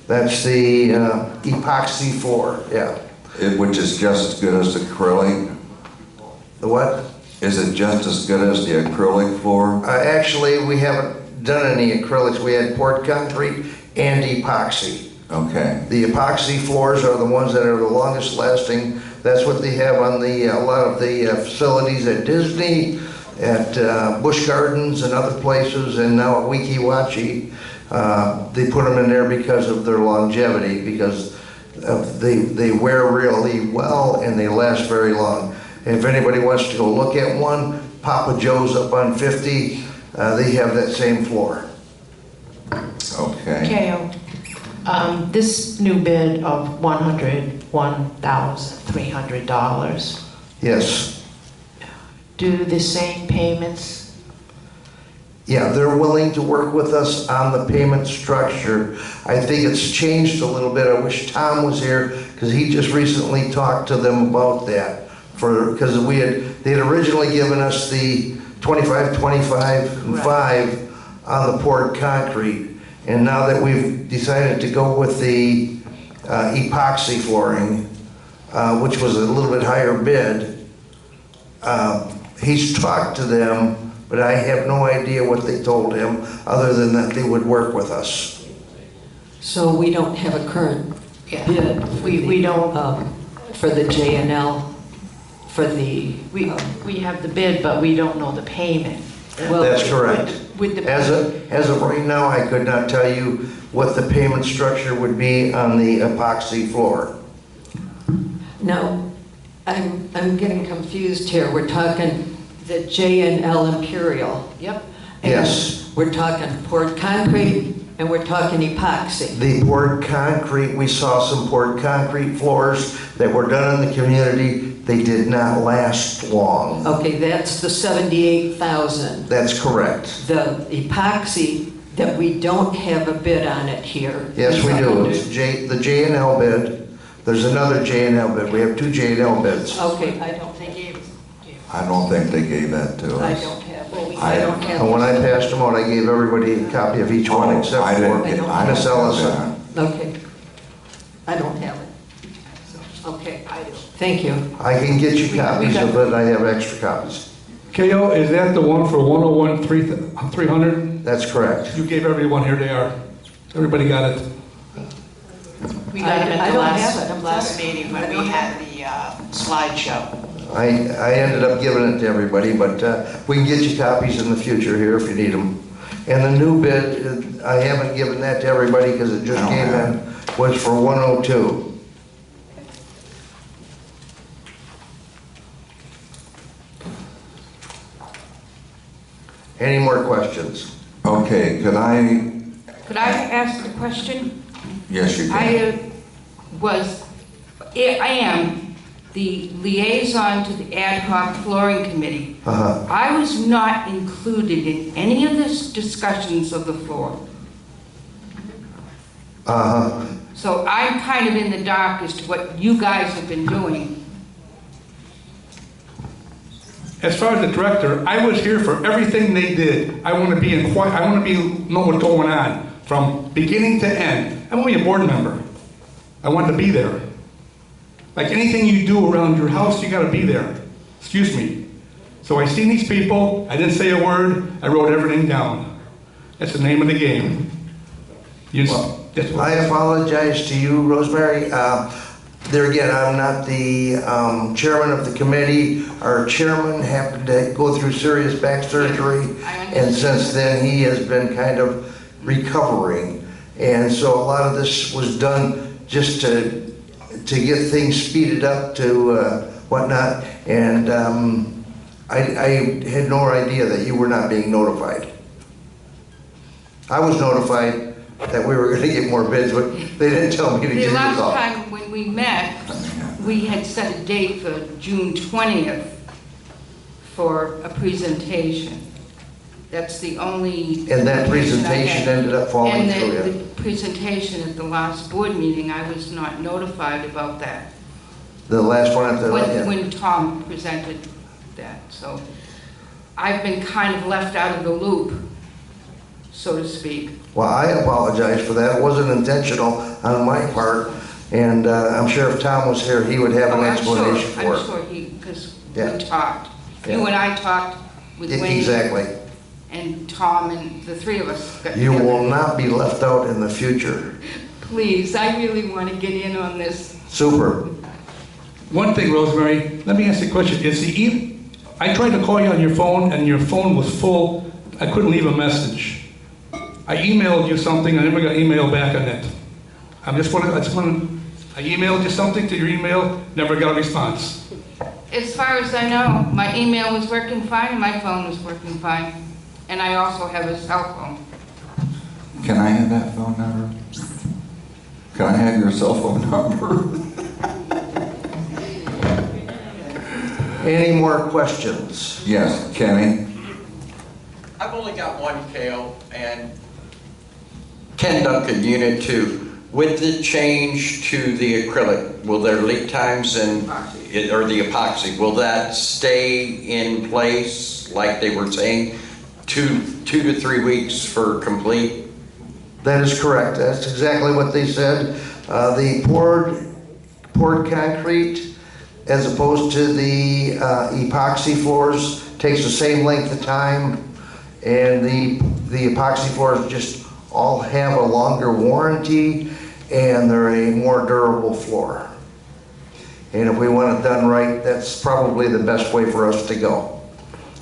Speaker 16: That's the epoxy floor, yeah.
Speaker 4: Which is just as good as the acrylic?
Speaker 16: The what?
Speaker 4: Is it just as good as the acrylic floor?
Speaker 16: Actually, we haven't done any acrylics. We had poured concrete and epoxy.
Speaker 4: Okay.
Speaker 16: The epoxy floors are the ones that are the longest lasting. That's what they have on a lot of the facilities at Disney, at Busch Gardens and other places, and now at Weeki Wachee. They put them in there because of their longevity, because they wear really well and they last very long. And if anybody wants to go look at one, Papa Joe's up on 50, they have that same floor.
Speaker 4: Okay.
Speaker 6: KO. This new bid of $101,300.
Speaker 16: Yes.
Speaker 6: Do the same payments?
Speaker 16: Yeah, they're willing to work with us on the payment structure. I think it's changed a little bit. I wish Tom was here because he just recently talked to them about that. Because they had originally given us the 25, 25, and 5 on the poured concrete. And now that we've decided to go with the epoxy flooring, which was a little bit higher bid, he's talked to them, but I have no idea what they told him, other than that they would work with us.
Speaker 7: So we don't have a current bid?
Speaker 6: We don't.
Speaker 7: For the J&L, for the...
Speaker 6: We have the bid, but we don't know the payment.
Speaker 16: Well, that's correct. As of right now, I could not tell you what the payment structure would be on the epoxy floor.
Speaker 7: No, I'm getting confused here. We're talking the J&L Imperial.
Speaker 6: Yep.
Speaker 7: And
Speaker 16: yes.
Speaker 7: We're talking poured concrete and we're talking epoxy.
Speaker 16: The poured concrete, we saw some poured concrete floors that were done in the community. They did not last long.
Speaker 7: Okay, that's the $78,000.
Speaker 16: That's correct.
Speaker 7: The epoxy that we don't have a bid on it here.
Speaker 16: Yes, we do. It's the J&L bid. There's another J&L bid. We have 2 J&L bids.
Speaker 7: Okay, I don't think
Speaker 4: they gave that to us.
Speaker 7: I don't have it. I don't have
Speaker 16: And when I passed them out, I gave everybody a copy of each one except for Miss Ellison.
Speaker 7: Okay. I don't have it. Okay, I do. Thank you.
Speaker 16: I can get you copies of it, I have extra copies.
Speaker 2: KO, is that the one for 101, 300?
Speaker 16: That's correct.
Speaker 2: You gave everyone, here they are. Everybody got it.
Speaker 6: We got them
Speaker 7: I
Speaker 6: at the
Speaker 7: don't have it, I'm
Speaker 6: last
Speaker 7: sorry.
Speaker 6: meeting when we had the slideshow.
Speaker 16: I ended up giving it to everybody, but we can get you copies in the future here if you need them. And the new bid, I haven't given that to everybody because it just came in, was for 102. Any more questions?
Speaker 4: Okay, could I,
Speaker 11: Could I ask a question?
Speaker 4: yes, you can.
Speaker 11: I am the liaison to the ad hoc flooring committee. I was not included in any of this discussions of the floor. So I'm kind of in the dark as to what you guys have been doing.
Speaker 2: As far as the director, I was here for everything they did. I want to be know what's going on from beginning to end. I'm only a board member. I want to be there. Like anything you do around your house, you got to be there. Excuse me. So I seen these people. I didn't say a word. I wrote everything down. That's the name of the game.
Speaker 16: I apologize to you, Rosemary. There again, I'm not the chairman of the committee. Our chairman happened to go through serious back surgery, and since then he has been kind of recovering. And so a lot of this was done just to get things speeded up to whatnot. And I had no idea that you were not being notified. I was notified that we were going to get more bids, but they didn't tell me to give you
Speaker 11: The last
Speaker 16: the call.
Speaker 11: time when we met, we had set a date for June 20th for a presentation. That's the only...
Speaker 16: And that presentation ended up falling through,
Speaker 11: And the presentation at the last board meeting, I was not notified about that.
Speaker 16: The last one at the...
Speaker 11: When Tom presented that, so I've been kind of left out of the loop, so to speak.
Speaker 16: Well, I apologize for that. It wasn't intentional on my part. And I'm sure if Tom was here, he would have an explanation for it.
Speaker 11: I'm sure because
Speaker 16: Yeah.
Speaker 11: we talked.
Speaker 16: Yeah.
Speaker 11: You and I talked with Wayne.
Speaker 16: Exactly.
Speaker 11: And Tom and the three of us got
Speaker 16: You
Speaker 11: together.
Speaker 16: will not be left out in the future.
Speaker 11: Please, I really want to get in on this.
Speaker 16: Super.
Speaker 2: One thing, Rosemary, let me ask you a question. I tried to call you on your phone and your phone was full. I couldn't leave a message. I emailed you something. I never got email back on it. I emailed you something to your email, never got a response.
Speaker 11: As far as I know, my email was working fine and my phone was working fine. And I also have a cell phone.
Speaker 4: Can I have that phone number? Can I have your cell phone number?
Speaker 16: Any more questions?
Speaker 4: Yes, Kenny?
Speaker 3: I've only got one, KO, and Ken Duncan, Unit 2. With the change to the acrylic, will there lead times or the epoxy, will that stay in place like they were saying? 2 to 3 weeks for complete?
Speaker 16: That is correct. That's exactly what they said. The poured concrete, as opposed to the epoxy floors, takes the same length of time, and the epoxy floors just all have a longer warranty, and they're a more durable floor. And if we want it done right, that's probably the best way for us to go.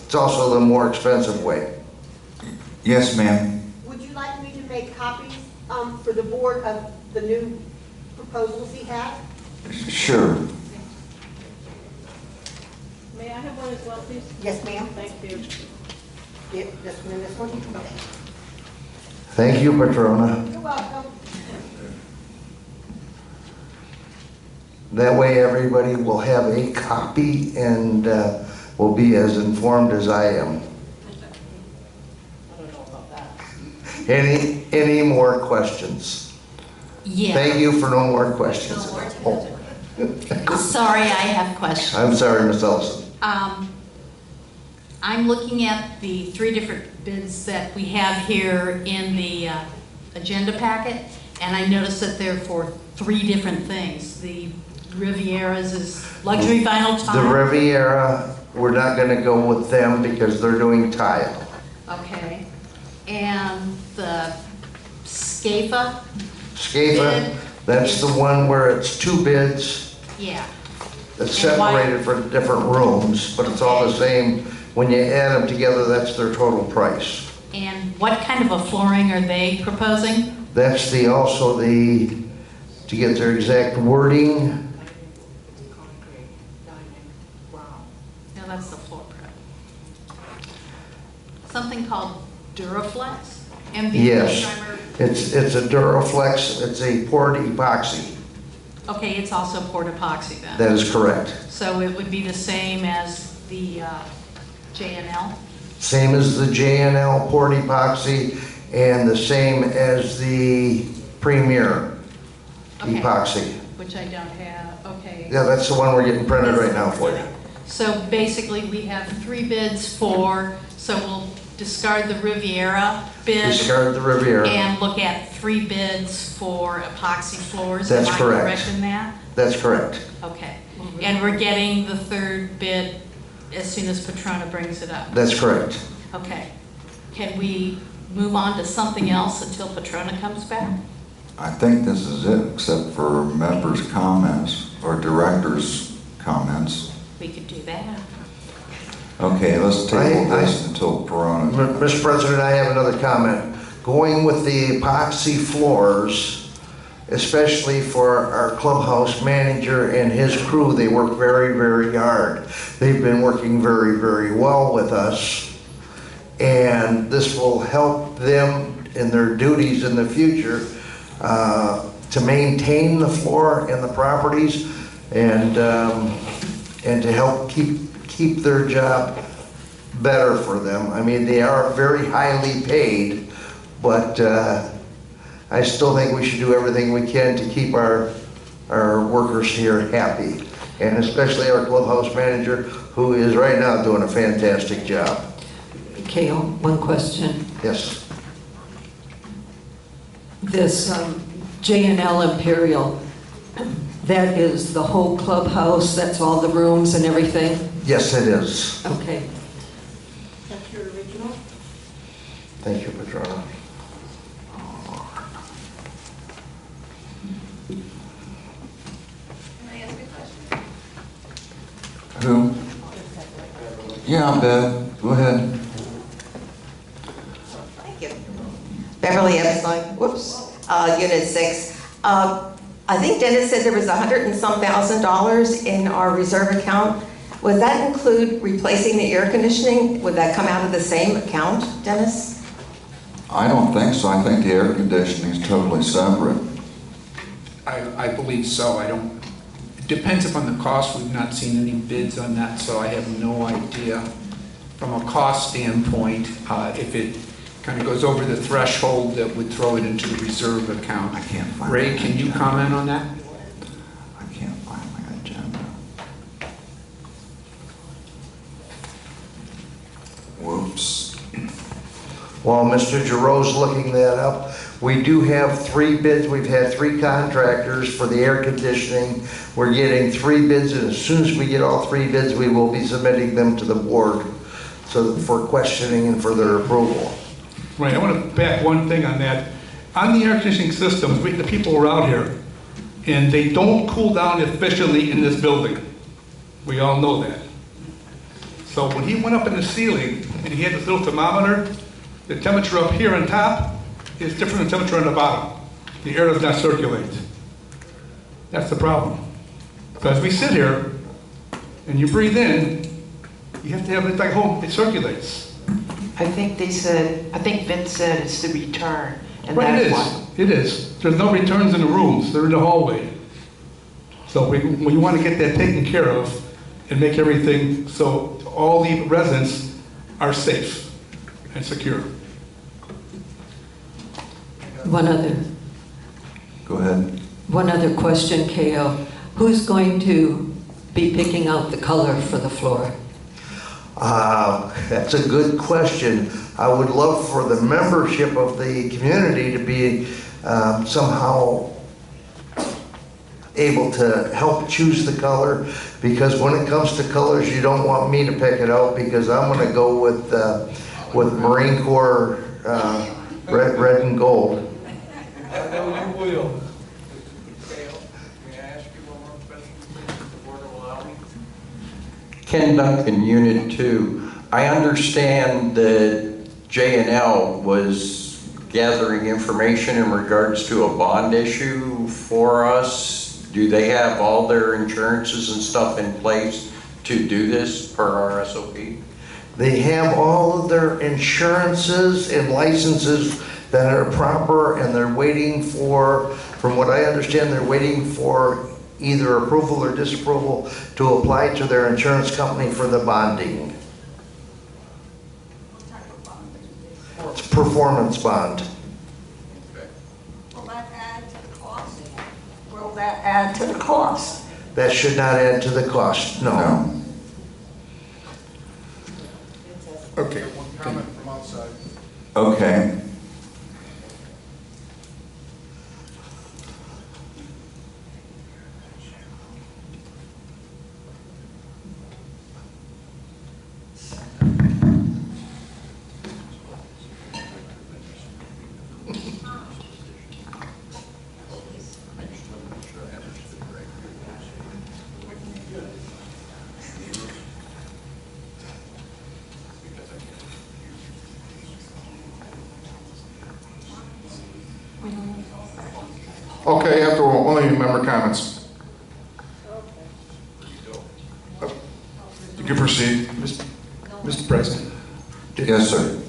Speaker 16: It's also the more expensive way.
Speaker 4: Yes, ma'am.
Speaker 9: Would you like me to make copies for the board of the new proposals he has?
Speaker 4: Sure.
Speaker 5: May I have one as well, please?
Speaker 9: Yes, ma'am.
Speaker 5: Thank you.
Speaker 9: This one and this one.
Speaker 16: Thank you, Patrona.
Speaker 9: You're welcome.
Speaker 16: That way everybody will have a copy and will be as informed as I am. Any more questions?
Speaker 8: Yeah.
Speaker 16: Thank you for no more questions. Oh.
Speaker 8: Sorry, I have questions.
Speaker 16: I'm sorry, Ms. Ellison.
Speaker 8: I'm looking at the 3 different bids that we have here in the agenda packet, and I noticed that they're for 3 different things. The Riviera's is luxury vinyl
Speaker 16: The
Speaker 8: tile.
Speaker 16: Riviera, we're not gonna go with them because they're doing tile.
Speaker 8: Okay. And the Scafa,
Speaker 16: Scafa, that's the one where it's 2 bids.
Speaker 8: yeah.
Speaker 16: It's
Speaker 8: And why-
Speaker 16: separated for different rooms, but it's all the same. When you add them together, that's their total price.
Speaker 8: And what kind of a flooring are they proposing?
Speaker 16: That's also to get their exact wording,
Speaker 8: No, that's the floor prep. Something called Duraflex? MVD
Speaker 16: yes.
Speaker 8: primer?
Speaker 16: It's a Duraflex, it's a poured epoxy.
Speaker 8: Okay, it's also poured epoxy then?
Speaker 16: That is correct.
Speaker 8: So it would be the same as the J&L?
Speaker 16: Same as the J&L poured epoxy and the same as the Premier
Speaker 8: Okay.
Speaker 16: epoxy.
Speaker 8: Which I don't have, okay.
Speaker 16: Yeah, that's the one we're getting printed right now for you.
Speaker 8: So basically, we have 3 bids for, so we'll discard the Riviera bid.
Speaker 16: Discard the Riviera.
Speaker 8: And look at 3 bids for epoxy floors.
Speaker 16: That's
Speaker 8: Am I
Speaker 16: correct.
Speaker 8: correct in that?
Speaker 16: That's correct.
Speaker 8: Okay. And we're getting the 3rd bid as soon as Petrona brings it up?
Speaker 16: That's correct.
Speaker 8: Okay. Can we move on to something else until Petrona comes back?
Speaker 4: I think this is it, except for members' comments or directors' comments.
Speaker 8: We could do that.
Speaker 4: Okay, let's table this until Perona.
Speaker 16: Mr. President, I have another comment. Going with the epoxy floors, especially for our clubhouse manager and his crew, they work very, very hard. They've been working very, very well with us. And this will help them in their duties in the future to maintain the floor and the properties and to help keep their job better for them. I mean, they are very highly paid, but I still think we should do everything we can to keep our workers here happy, and especially our clubhouse manager, who is right now doing a fantastic job.
Speaker 7: Okay, one question.
Speaker 16: Yes.
Speaker 7: This J&L Imperial, that is the whole clubhouse, that's all the rooms and everything?
Speaker 16: Yes, it is.
Speaker 7: Okay.
Speaker 10: That's your original?
Speaker 16: Thank you, Petrona.
Speaker 5: Can I ask a question?
Speaker 4: Who? Yeah, Bev, go ahead.
Speaker 9: Thank you. Beverly Epstein, whoops, Unit 6. I think Dennis said there was $100 and some thousand in our reserve account. Would that include replacing the air conditioning? Would that come out of the same account, Dennis?
Speaker 4: I don't think so. I think the air conditioning is totally separate.
Speaker 13: I believe so. It depends upon the cost. We've not seen any bids on that, so I have no idea. From a cost standpoint, if it kind of goes over the threshold, that would throw it into the reserve account.
Speaker 4: I can't find
Speaker 13: Ray,
Speaker 4: my
Speaker 13: can you
Speaker 4: agenda.
Speaker 13: comment on that?
Speaker 4: I can't find my agenda. Whoops.
Speaker 16: While Mr. Giroux's looking that up, we do have 3 bids. We've had 3 contractors for the air conditioning. We're getting 3 bids, and as soon as we get all 3 bids, we will be submitting them to the board for questioning and for their approval.
Speaker 2: Right, I want to back one thing on that. On the air conditioning systems, the people are out here, and they don't cool down efficiently in this building. We all know that. So when he went up in the ceiling, and he had this little thermometer, the temperature up here on top is different than the temperature on the bottom. The air does not circulate. That's the problem. So as we sit here, and you breathe in, you have to have it like home, it circulates.
Speaker 6: I think Vince said it's the return, and
Speaker 2: Right, it
Speaker 6: that's
Speaker 2: is.
Speaker 6: why.
Speaker 2: It is. There's no returns in the rooms. They're in the hallway. So we want to get that taken care of and make everything so all the residents are safe and secure.
Speaker 7: One other
Speaker 4: Go ahead.
Speaker 7: question, K.O. Who's going to be picking out the color for the floor?
Speaker 16: That's a good question. I would love for the membership of the community to be somehow able to help choose the color, because when it comes to colors, you don't want me to pick it out, because I'm gonna go with Marine Corps red and gold.
Speaker 12: I know you will.
Speaker 3: Ken Duncan, Unit 2. I understand that J&L was gathering information in regards to a bond issue for us. Do they have all their insurances and stuff in place to do this per our SOP?
Speaker 16: They have all of their insurances and licenses that are proper, and they're waiting for, from what I understand, they're waiting for either approval or disapproval to apply to their insurance company for the bonding. It's a performance bond.
Speaker 15: Will that add to the cost? Will that add to the cost?
Speaker 16: That should not add to the cost, no.
Speaker 13: Okay.
Speaker 1: One comment from outside.
Speaker 4: Okay.
Speaker 1: Okay, after only member comments. You can proceed.
Speaker 13: Mr. President.
Speaker 4: Yes, sir.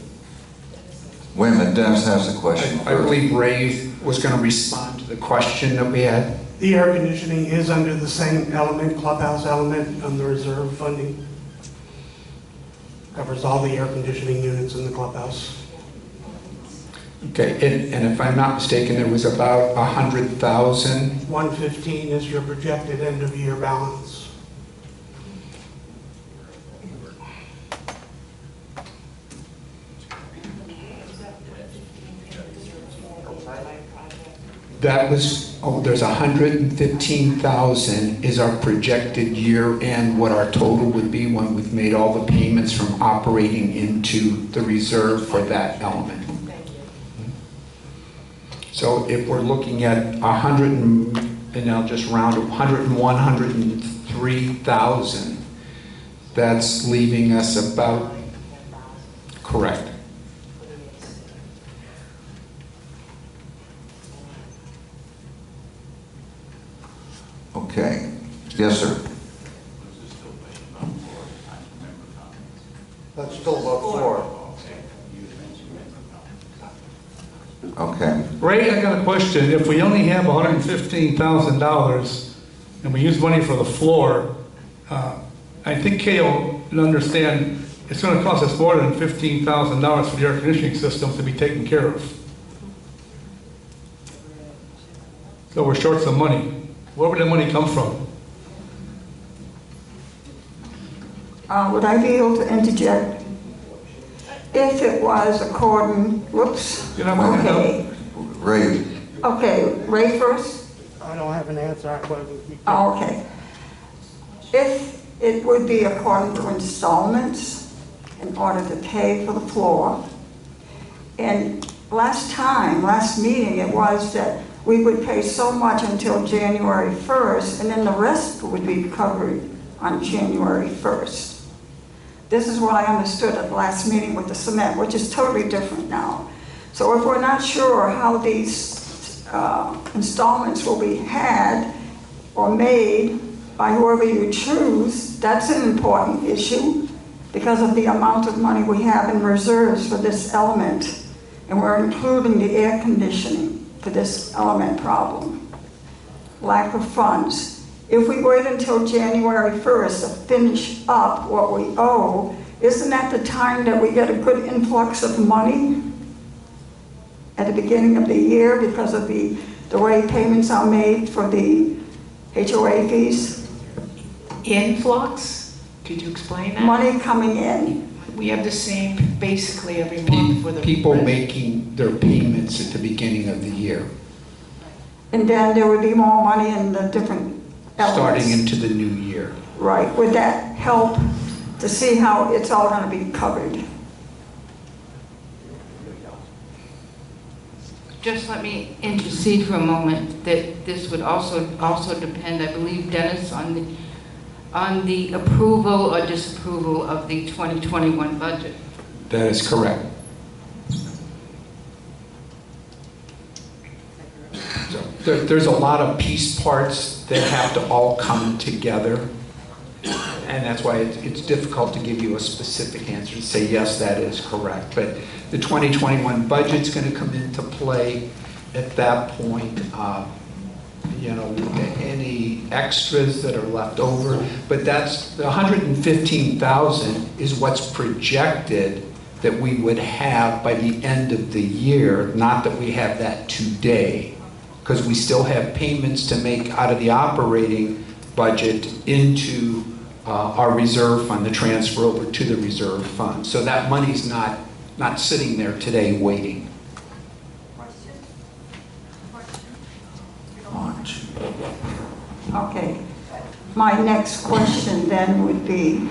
Speaker 4: Wait a minute, Dennis has a question.
Speaker 13: I believe Ray was going to respond to the question that we had.
Speaker 17: The air conditioning is under the same element, Clubhouse element, on the reserve funding. Covers all the air conditioning units in the clubhouse.
Speaker 13: Okay, and if I'm not mistaken, there was about 100,000.
Speaker 17: 115 is your projected end of year balance.
Speaker 13: That was, there's 115,000 is our projected year end, what our total would be when we've made all the payments from operating into the reserve for that element. So if we're looking at 100, and I'll just round it, 101, 103,000, that's leaving us about, correct.
Speaker 4: Okay. Yes, sir.
Speaker 16: That's still about 4.
Speaker 4: Okay.
Speaker 2: Ray, I got a question. If we only have $115,000 and we use money for the floor, I think Kale can understand it's going to cost us more than $15,000 for the air conditioning system to be taken care of. So we're short some money. Where would the money come from?
Speaker 15: Would I be able to interject? If it was according, whoops, okay.
Speaker 4: Ray.
Speaker 15: Okay, Ray first?
Speaker 17: I don't have an answer.
Speaker 15: Oh, okay. If it would be according to installments in order to pay for the floor, and last meeting, it was that we would pay so much until January 1st, and then the rest would be covered on January 1st. This is what I understood at the last meeting with the cement, which is totally different now. So if we're not sure how these installments will be had or made by whoever you choose, that's an important issue because of the amount of money we have in reserves for this element. And we're including the air conditioning for this element problem. Lack of funds. If we wait until January 1st to finish up what we owe, isn't that the time that we get a good influx of money at the beginning of the year because of the way payments are made for the HOA fees?
Speaker 6: Influx? Could you explain that?
Speaker 15: Money coming in.
Speaker 6: We have the same basically every month for the
Speaker 13: people making their payments at the beginning of the year.
Speaker 15: and then there would be more money in the different elements.
Speaker 13: Starting into the new year.
Speaker 15: Right, would that help to see how it's all gonna be covered?
Speaker 11: Just let me intercede for a moment, that this would also depend, I believe, Dennis, on the approval or disapproval of the 2021 budget.
Speaker 13: That is correct. So there's a lot of piece parts that have to all come together. And that's why it's difficult to give you a specific answer to say, yes, that is correct. But the 2021 budget's going to come into play at that point. Any extras that are left over. But that's the 115,000 is what's projected that we would have by the end of the year, not that we have that today, because we still have payments to make out of the operating budget into our reserve fund, the transfer over to the reserve fund. So that money's not sitting there today waiting.
Speaker 15: Okay, my next question then would be,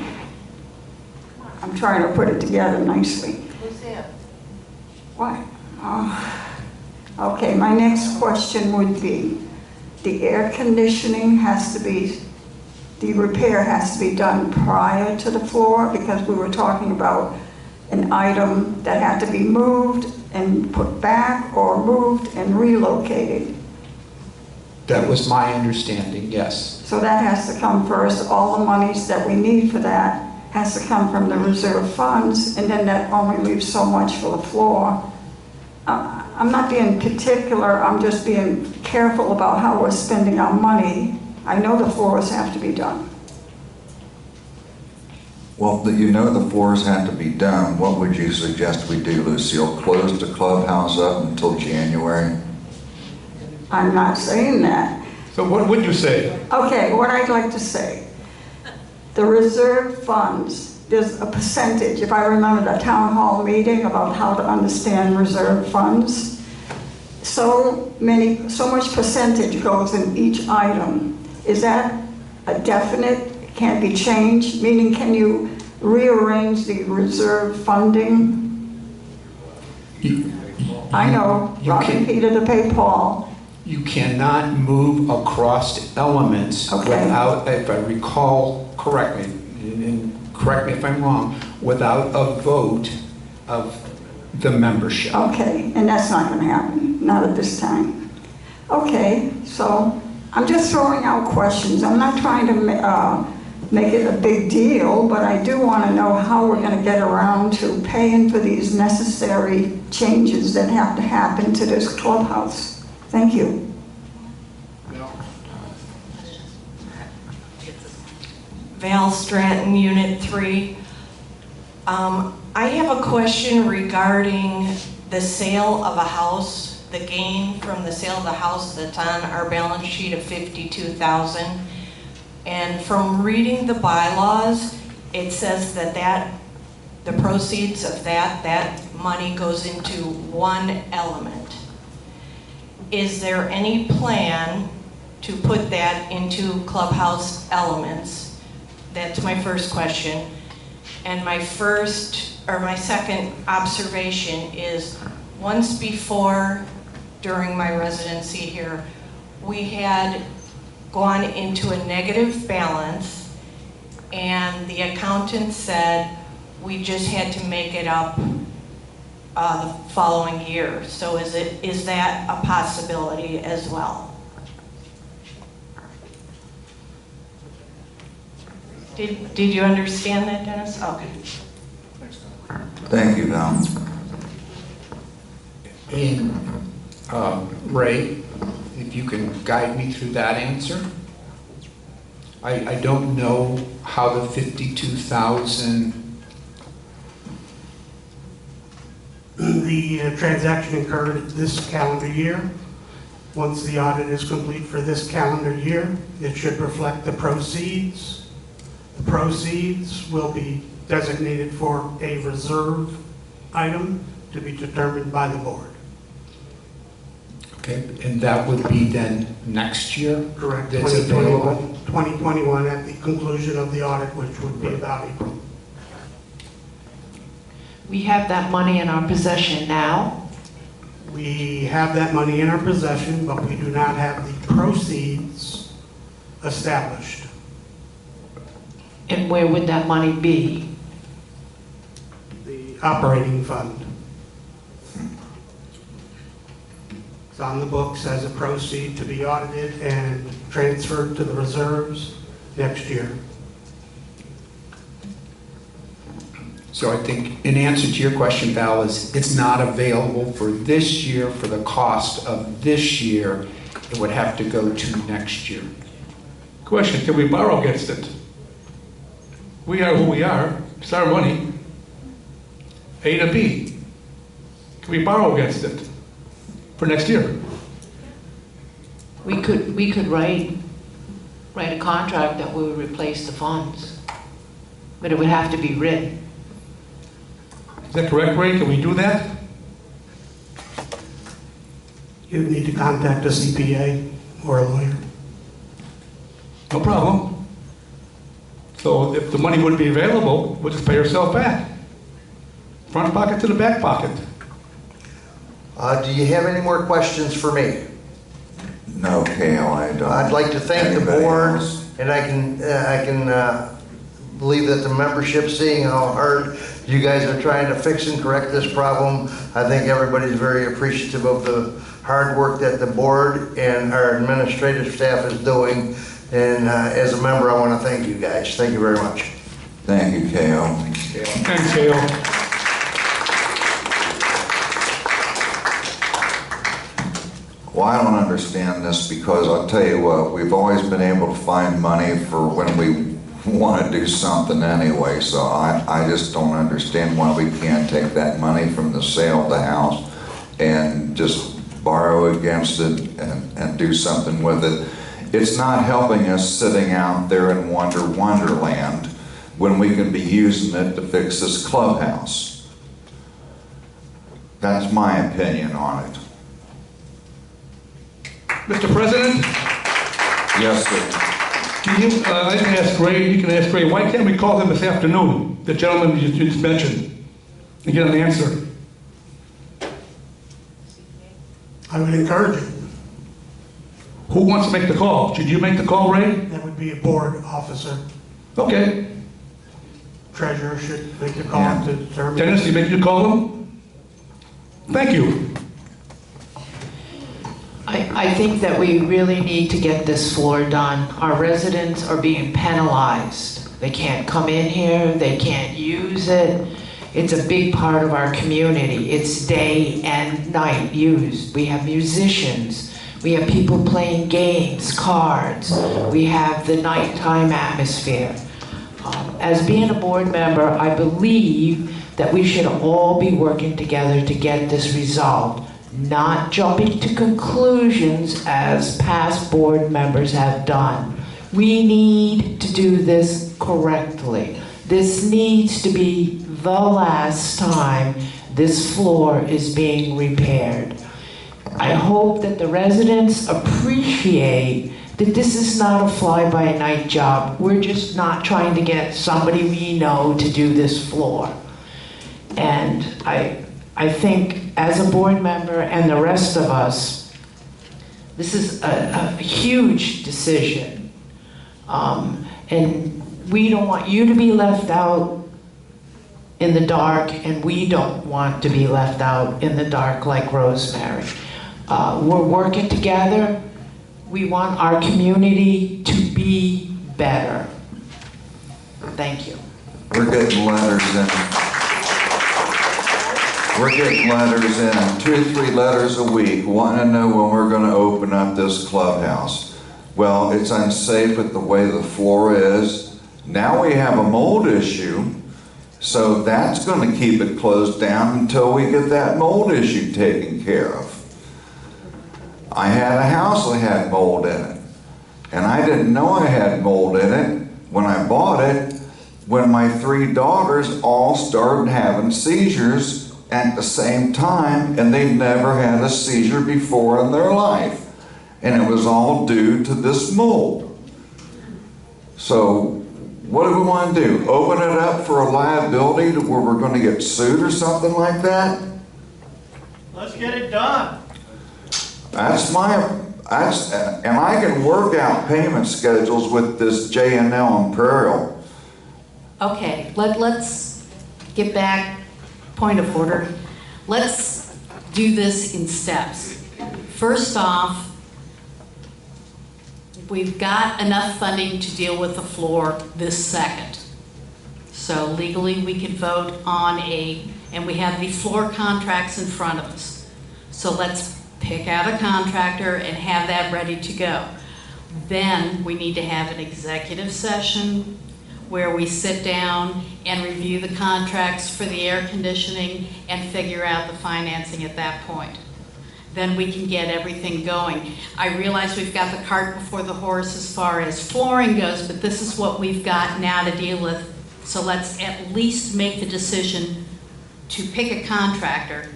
Speaker 15: I'm trying to put it together nicely.
Speaker 6: Who's there?
Speaker 15: What? Okay, my next question would be, the air conditioning has to be, the repair has to be done prior to the floor, because we were talking about an item that had to be moved and put back or moved and relocated.
Speaker 13: That was my understanding, yes.
Speaker 15: So that has to come first. All the monies that we need for that has to come from the reserve funds, and then that only leaves so much for the floor. I'm not being particular, I'm just being careful about how we're spending our money. I know the floors have to be done.
Speaker 4: Well, the floors have to be done. What would you suggest we do, Lucille? Close the clubhouse up until January?
Speaker 15: I'm not saying that.
Speaker 2: So what would you say?
Speaker 15: Okay, what I'd like to say, the reserve funds, there's a percentage, if I remember the town hall meeting about how to understand reserve funds, so much percentage goes in each item. Is that a definite, can't be changed? Meaning, can you rearrange the reserve funding? I know, robbing Peter to pay Paul.
Speaker 13: You cannot move across elements without, if I recall correctly, and correct me if I'm wrong, without a vote of the membership.
Speaker 15: Okay, and that's not going to happen, not at this time. Okay, so I'm just throwing out questions. I'm not trying to make it a big deal, but I do want to know how we're going to get around to paying for these necessary changes that have to happen to this clubhouse. Thank you.
Speaker 9: Val Stratton, Unit 3. I have a question regarding the sale of a house, the gain from the sale of the house that's on our balance sheet of $52,000. And from reading the bylaws, it says that the proceeds of that money goes into one element. Is there any plan to put that into clubhouse elements? That's my first question. And my second observation is, once before, during my residency here, we had gone into a negative balance, and the accountant said we just had to make it up the following year. So is that a possibility as well? Did you understand that, Dennis? Okay.
Speaker 4: Thank you, Val.
Speaker 13: And Ray, if you can guide me through that answer. I don't know how the 52,000.
Speaker 17: The transaction occurred this calendar year. Once the audit is complete for this calendar year, it should reflect the proceeds. The proceeds will be designated for a reserve item to be determined by the board.
Speaker 13: Okay, and that would be then next year?
Speaker 17: Correct,
Speaker 13: That's available?
Speaker 17: 2021 at the conclusion of the audit, which would be about April.
Speaker 6: We have that money in our possession now.
Speaker 17: We have that money in our possession, but we do not have the proceeds established.
Speaker 6: And where would that money be?
Speaker 17: The operating fund. It's on the books as a proceed to be audited and transferred to the reserves next year.
Speaker 13: So I think in answer to your question, Val, is it's not available for this year for the cost of this year. It would have to go to next year.
Speaker 2: Question, can we borrow against it? We are who we are, it's our money. A to B. Can we borrow against it for next year?
Speaker 6: We could write a contract that we would replace the funds, but it would have to be written.
Speaker 2: Is that correct, Ray? Can we do that?
Speaker 17: You need to contact a CPA or a lawyer.
Speaker 2: No problem. So if the money would be available, we'll just pay ourselves back. Front pocket to the back pocket.
Speaker 16: Do you have any more questions for me?
Speaker 4: No, Kale, I don't.
Speaker 16: I'd like to thank the
Speaker 4: Anybody
Speaker 16: board,
Speaker 4: else?
Speaker 16: and I can believe that the membership, seeing how hard you guys are trying to fix and correct this problem, I think everybody's very appreciative of the hard work that the board and our administrative staff is doing. And as a member, I want to thank you guys. Thank you very much.
Speaker 4: Thank you, Kale.
Speaker 2: Thanks, Hale.
Speaker 4: Well, I don't understand this because I'll tell you what, we've always been able to find money for when we want to do something anyway, so I just don't understand why we can't take that money from the sale of the house and just borrow against it and do something with it. It's not helping us sitting out there in Wonderland when we can be using it to fix this clubhouse. That's my opinion on it.
Speaker 2: Mr. President?
Speaker 4: Yes, sir.
Speaker 2: Can you, I can ask Ray, you can ask Ray, why can't we call him this afternoon, the gentleman you just mentioned, and get an answer?
Speaker 17: I would encourage it.
Speaker 2: Who wants to make the call? Should you make the call, Ray?
Speaker 17: That would be a board officer.
Speaker 2: Okay.
Speaker 17: Treasurer should make the call to determine.
Speaker 2: Dennis, you make you call him? Thank you.
Speaker 6: I think that we really need to get this floor done. Our residents are being penalized. They can't come in here, they can't use it. It's a big part of our community. It's day and night used. We have musicians, we have people playing games, cards, we have the nighttime atmosphere. As being a board member, I believe that we should all be working together to get this resolved, not jumping to conclusions as past board members have done. We need to do this correctly. This needs to be the last time this floor is being repaired. I hope that the residents appreciate that this is not a fly-by-night job. We're just not trying to get somebody we know to do this floor. And I think as a board member and the rest of us, this is a huge decision. And we don't want you to be left out in the dark, and we don't want to be left out in the dark like Rosemary. We're working together. We want our community to be better. Thank you.
Speaker 4: We're getting letters in. We're getting letters in, 2 or 3 letters a week, wanting to know when we're going to open up this clubhouse. Well, it's unsafe with the way the floor is. Now we have a mold issue, so that's going to keep it closed down until we get that mold issue taken care of. I had a house that had mold in it, and I didn't know I had mold in it when I bought it, when my 3 daughters all started having seizures at the same time, and they never had a seizure before in their life. And it was all due to this mold. So what do we want to do? Open it up for a liability to where we're going to get sued or something like that?
Speaker 14: Let's get it done.
Speaker 4: And I can work out payment schedules with this J&L Imperial.
Speaker 8: Okay, let's get back, point of order. Let's do this in steps. First off, we've got enough funding to deal with the floor this second. So legally, we could vote on and we have the floor contracts in front of us. So let's pick out a contractor and have that ready to go. Then we need to have an executive session where we sit down and review the contracts for the air conditioning and figure out the financing at that point. Then we can get everything going. I realize we've got the cart before the horse as far as flooring goes, but this is what we've got now to deal with. So let's at least make the decision to pick a contractor,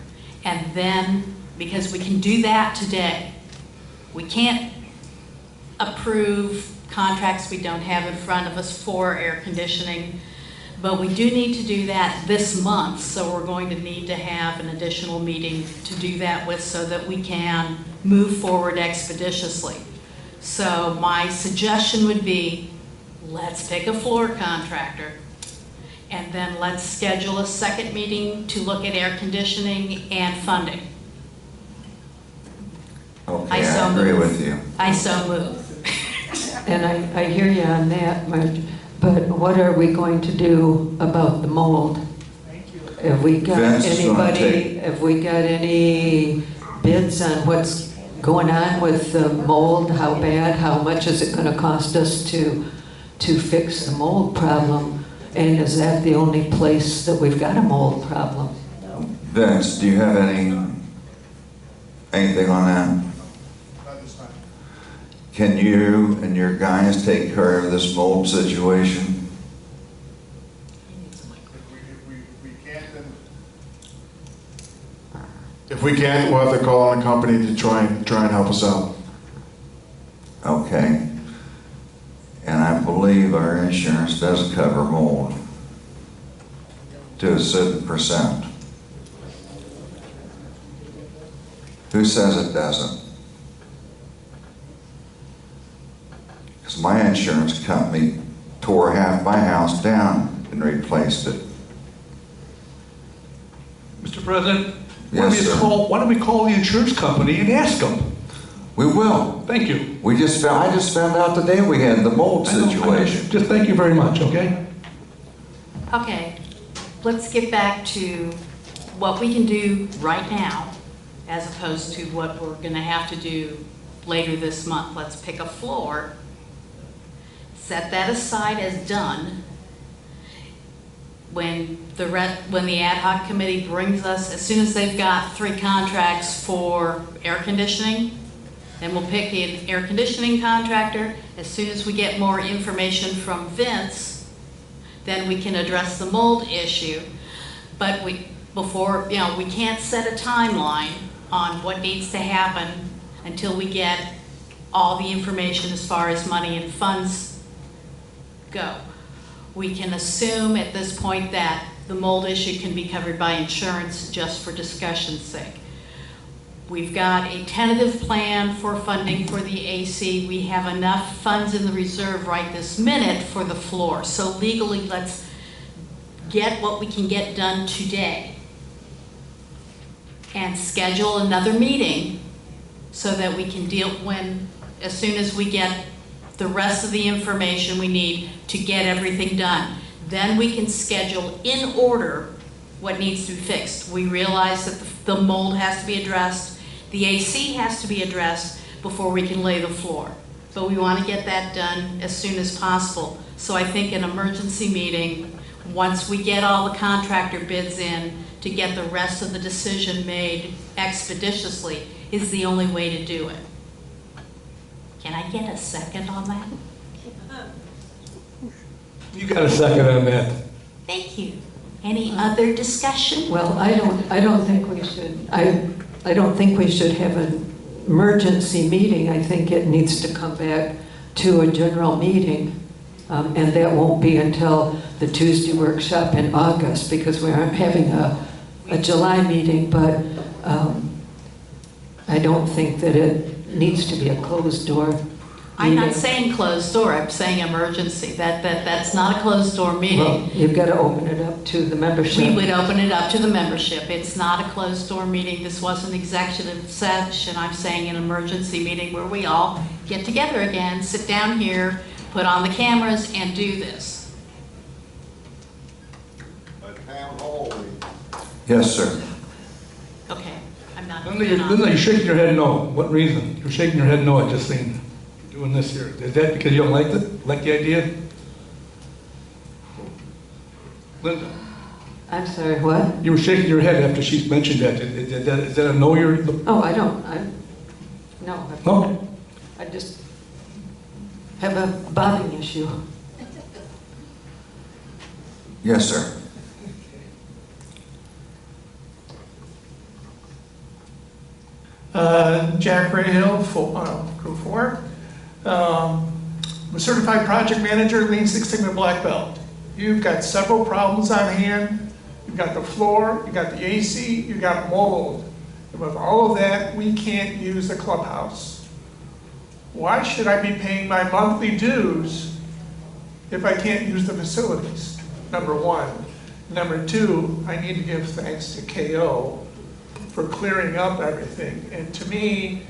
Speaker 8: and then, because we can do that today. We can't approve contracts we don't have in front of us for air conditioning, but we do need to do that this month, so we're going to need to have an additional meeting to do that with so that we can move forward expeditiously. So my suggestion would be, let's pick a floor contractor, and then let's schedule a second meeting to look at air conditioning and funding.
Speaker 4: Okay, I agree with you.
Speaker 8: I so move.
Speaker 7: And I hear you on that, Marge, but what are we going to do about the mold? Have we got have we got any bids on what's going on with the mold? How bad, how much is it gonna cost us to fix the mold problem? And is that the only place that we've got a mold problem?
Speaker 4: Vince, do you have anything on that? Can you and your guys take care of this mold situation?
Speaker 1: If we can't, we'll have to call on a company to try and help us out.
Speaker 4: Okay. And I believe our insurance does cover mold to a certain percent. Who says it doesn't? Because my insurance company tore half my house down and replaced it.
Speaker 2: Mr. President,
Speaker 4: Yes, sir.
Speaker 2: why don't we call the insurance company and ask them?
Speaker 4: We will.
Speaker 2: Thank you.
Speaker 4: I just found out today we had the mold situation.
Speaker 2: Just thank you very much, okay?
Speaker 8: Okay, let's get back to what we can do right now as opposed to what we're gonna have to do later this month. Let's pick a floor, set that aside as done. When the ad hoc committee brings us, as soon as they've got 3 contracts for air conditioning, then we'll pick an air conditioning contractor. As soon as we get more information from Vince, then we can address the mold issue. But we can't set a timeline on what needs to happen until we get all the information as far as money and funds go. We can assume at this point that the mold issue can be covered by insurance just for discussion's sake. We've got a tentative plan for funding for the AC. We have enough funds in the reserve right this minute for the floor. So legally, let's get what we can get done today and schedule another meeting so that we can deal as soon as we get the rest of the information we need to get everything done. Then we can schedule in order what needs to be fixed. We realize that the mold has to be addressed, the AC has to be addressed before we can lay the floor. But we want to get that done as soon as possible. So I think an emergency meeting, once we get all the contractor bids in to get the rest of the decision made expeditiously, is the only way to do it. Can I get a second on that?
Speaker 2: You got a second on that.
Speaker 8: Thank you. Any other discussion?
Speaker 7: Well, I don't think we should, I don't think we should have an emergency meeting. I think it needs to come back to a general meeting. And that won't be until the Tuesday workshop in August, because we aren't having a July meeting, but I don't think that it needs to be a closed door meeting.
Speaker 8: I'm not saying closed door, I'm saying emergency. That's not a closed door meeting.
Speaker 7: Well, you've got to open it up to the membership.
Speaker 8: We would open it up to the membership. It's not a closed door meeting. This was an executive session. I'm saying an emergency meeting where we all get together again, sit down here, put on the cameras and do this.
Speaker 18: A town hall.
Speaker 4: Yes, sir.
Speaker 8: Okay, I'm not.
Speaker 2: Linda, you're shaking your head no. What reason? You're shaking your head no. I just seen you doing this here. Is that because you don't like it? Like the idea? Linda?
Speaker 7: I'm sorry, what?
Speaker 2: You were shaking your head after she mentioned that. Is that a no you're...
Speaker 7: Oh, I don't. No.
Speaker 2: No?
Speaker 7: I just have a bobbing issue.
Speaker 4: Yes, sir.
Speaker 19: Jack Rayhill, Crew 4. I'm a certified project manager, Lean Six Sigma Black Belt. You've got several problems on hand. You've got the floor, you've got the AC, you've got mold. And with all of that, we can't use the clubhouse. Why should I be paying my monthly dues if I can't use the facilities? Number one. Number two, I need to give thanks to KO for clearing up everything. And to me,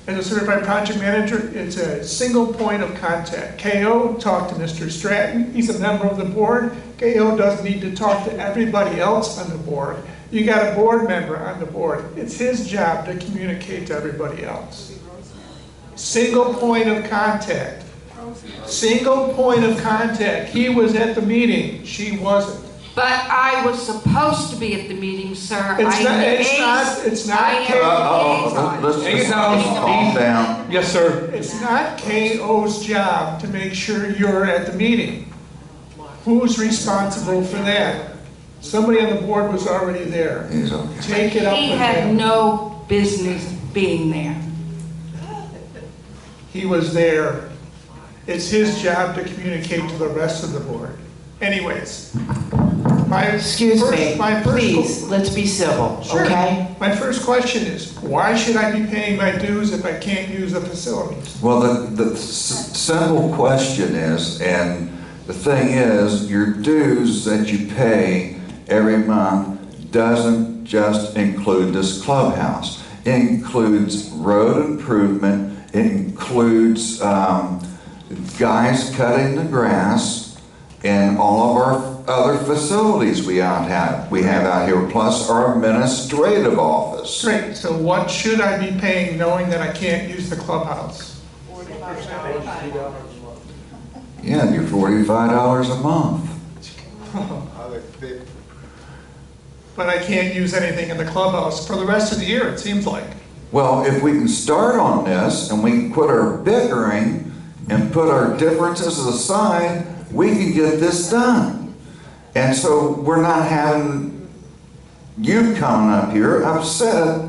Speaker 19: as a certified project manager, it's a single point of contact. KO talked to Mr. Stratton, he's a member of the board. KO doesn't need to talk to everybody else on the board. You got a board member on the board. It's his job to communicate to everybody else. Single point of contact. Single point of contact. He was at the meeting, she wasn't.
Speaker 11: But I was supposed to be at the meeting, sir.
Speaker 19: It's not.
Speaker 4: Let's calm down.
Speaker 2: Yes, sir.
Speaker 19: It's not KO's job to make sure you're at the meeting. Who's responsible for that? Somebody on the board was already there. Take it up with him.
Speaker 11: He had no business being there.
Speaker 19: He was there. It's his job to communicate to the rest of the board. Anyways.
Speaker 6: Excuse me, please, let's be civil,
Speaker 19: Sure.
Speaker 6: okay?
Speaker 19: My first question is, why should I be paying my dues if I can't use the facilities?
Speaker 4: Well, the simple question is, and the thing is, your dues that you pay every month doesn't just include this clubhouse. It includes road improvement, it includes guys cutting the grass, and all of our other facilities we have out here, plus our administrative office.
Speaker 19: Great, so what should I be paying knowing that I can't use the clubhouse?
Speaker 4: Yeah, you're $45 a month.
Speaker 19: But I can't use anything in the clubhouse for the rest of the year, it seems like.
Speaker 4: Well, if we can start on this and we can quit our bickering and put our differences aside, we can get this done. And so we're not having you coming up here upset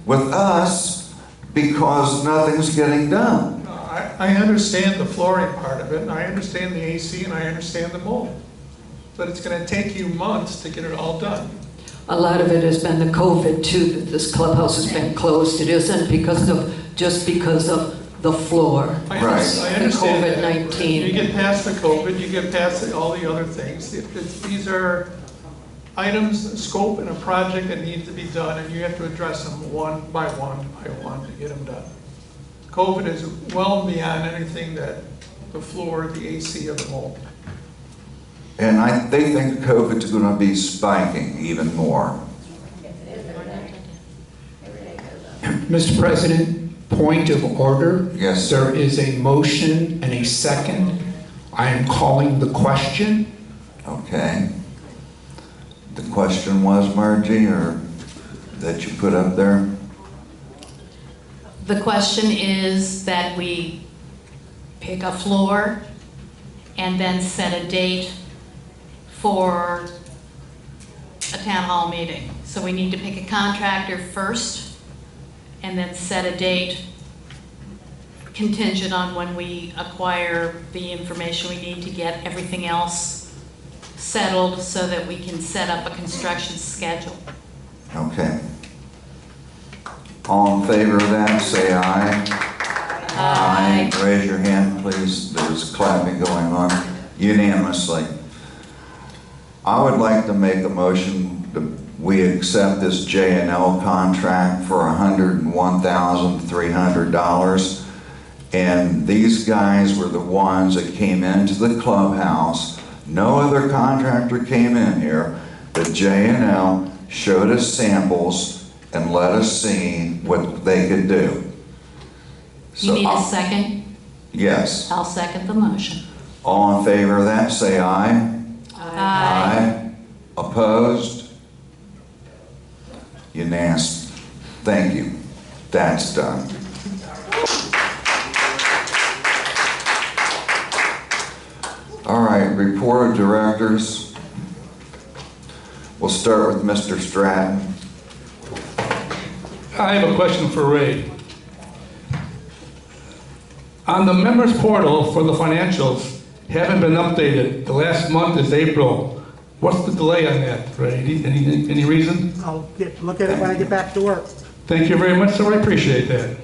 Speaker 4: with us because nothing's getting done.
Speaker 19: I understand the flooring part of it, and I understand the AC, and I understand the mold. But it's going to take you months to get it all done.
Speaker 7: A lot of it has been the COVID too, that this clubhouse has been closed. It isn't just because of the floor.
Speaker 19: I understand
Speaker 7: COVID-19.
Speaker 19: You get past the COVID, you get past all the other things. These are items, scope in a project that needs to be done, and you have to address them one by one to get them done. COVID is well beyond anything that the floor, the AC, or the mold.
Speaker 4: And they think COVID's going to be spiking even more.
Speaker 13: Mr. President, point of order.
Speaker 4: Yes.
Speaker 13: There is a motion and a second. I am calling the question.
Speaker 4: Okay. The question was, Margie, or that you put up there?
Speaker 8: The question is that we pick a floor and then set a date for a town hall meeting. So we need to pick a contractor first and then set a date contingent on when we acquire the information we need to get everything else settled so that we can set up a construction schedule.
Speaker 4: Okay. All in favor of that, say aye. Aye. Raise your hand, please. There's clapping going on unanimously. I would like to make a motion that we accept this J&L contract for $101,300. And these guys were the ones that came into the clubhouse. No other contractor came in here, but J&L showed us samples and let us see what they could do.
Speaker 8: You need a second?
Speaker 4: Yes.
Speaker 8: I'll second the motion.
Speaker 4: All in favor of that, say aye.
Speaker 8: Aye.
Speaker 4: Opposed? Unanimous. Thank you. That's done. All right, report of directors. We'll start with Mr. Stratton.
Speaker 2: I have a question for Ray. On the members portal for the financials, haven't been updated. The last month is April. What's the delay on that, Ray? Any reason?
Speaker 17: I'll look at it when I get back to work.
Speaker 2: Thank you very much, sir. I appreciate that.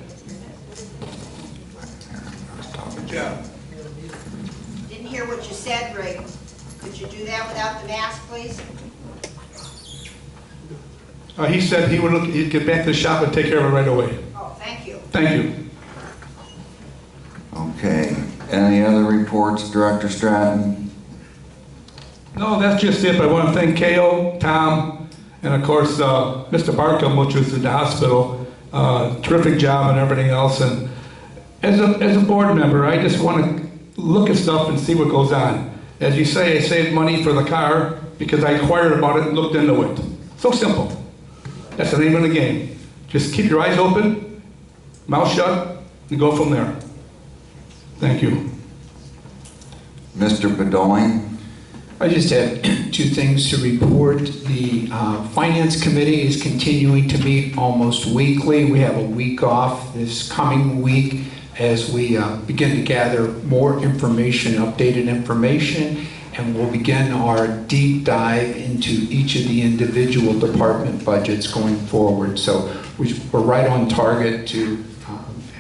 Speaker 2: Good job.
Speaker 18: Didn't hear what you said, Ray. Could you do that without the mask, please?
Speaker 2: He said he'd get back to the shop and take care of it right away.
Speaker 18: Oh, thank you.
Speaker 2: Thank you.
Speaker 4: Okay. Any other reports, Director Stratton?
Speaker 2: No, that's just it. I want to thank K.O., Tom, and of course, Mr. Barkham, which was in the hospital. Terrific job and everything else. And as a board member, I just want to look at stuff and see what goes on. As you say, I saved money for the car because I inquired about it and looked into it. So simple. That's the name of the game. Just keep your eyes open, mouth shut, and go from there. Thank you.
Speaker 4: Mr. Bedoin?
Speaker 13: I just have two things to report. The Finance Committee is continuing to meet almost weekly. We have a week off this coming week as we begin to gather more information, updated information, and we'll begin our deep dive into each of the individual department budgets going forward. So we're right on target to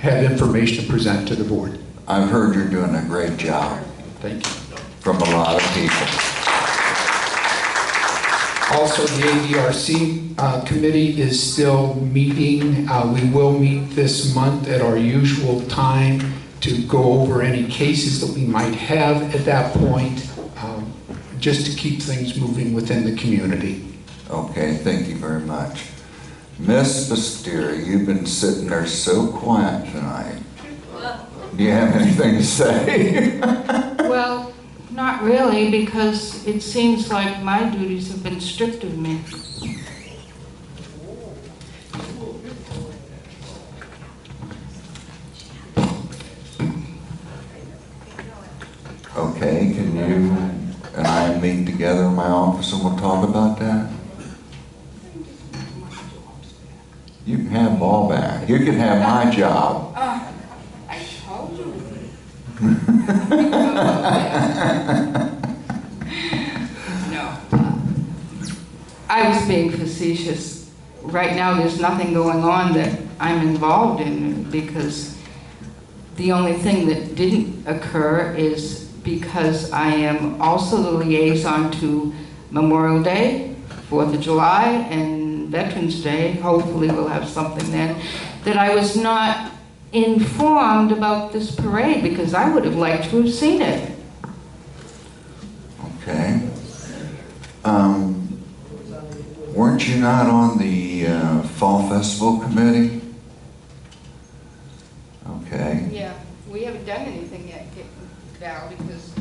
Speaker 13: have information to present to the board.
Speaker 4: I've heard you're doing a great job.
Speaker 13: Thank you.
Speaker 4: From a lot of people.
Speaker 13: Also, the ADRC committee is still meeting. We will meet this month at our usual time to go over any cases that we might have at that point, just to keep things moving within the community.
Speaker 4: Okay, thank you very much. Miss Basteria, you've been sitting there so quiet tonight. Do you have anything to say?
Speaker 11: Well, not really, because it seems like my duties have been stripped of me.
Speaker 4: Okay, can you and I meet together in my office and we'll talk about that? You can have them all back. You can have my job.
Speaker 11: I told you. No. I was being facetious. Right now, there's nothing going on that I'm involved in because the only thing that didn't occur is because I am also the liaison to Memorial Day, 4th of July, and Veterans Day. Hopefully we'll have something then. That I was not informed about this parade because I would have liked to have seen it.
Speaker 4: Okay. Weren't you not on the Fall Festival Committee? Okay.
Speaker 11: Yeah, we haven't done anything yet, Val, because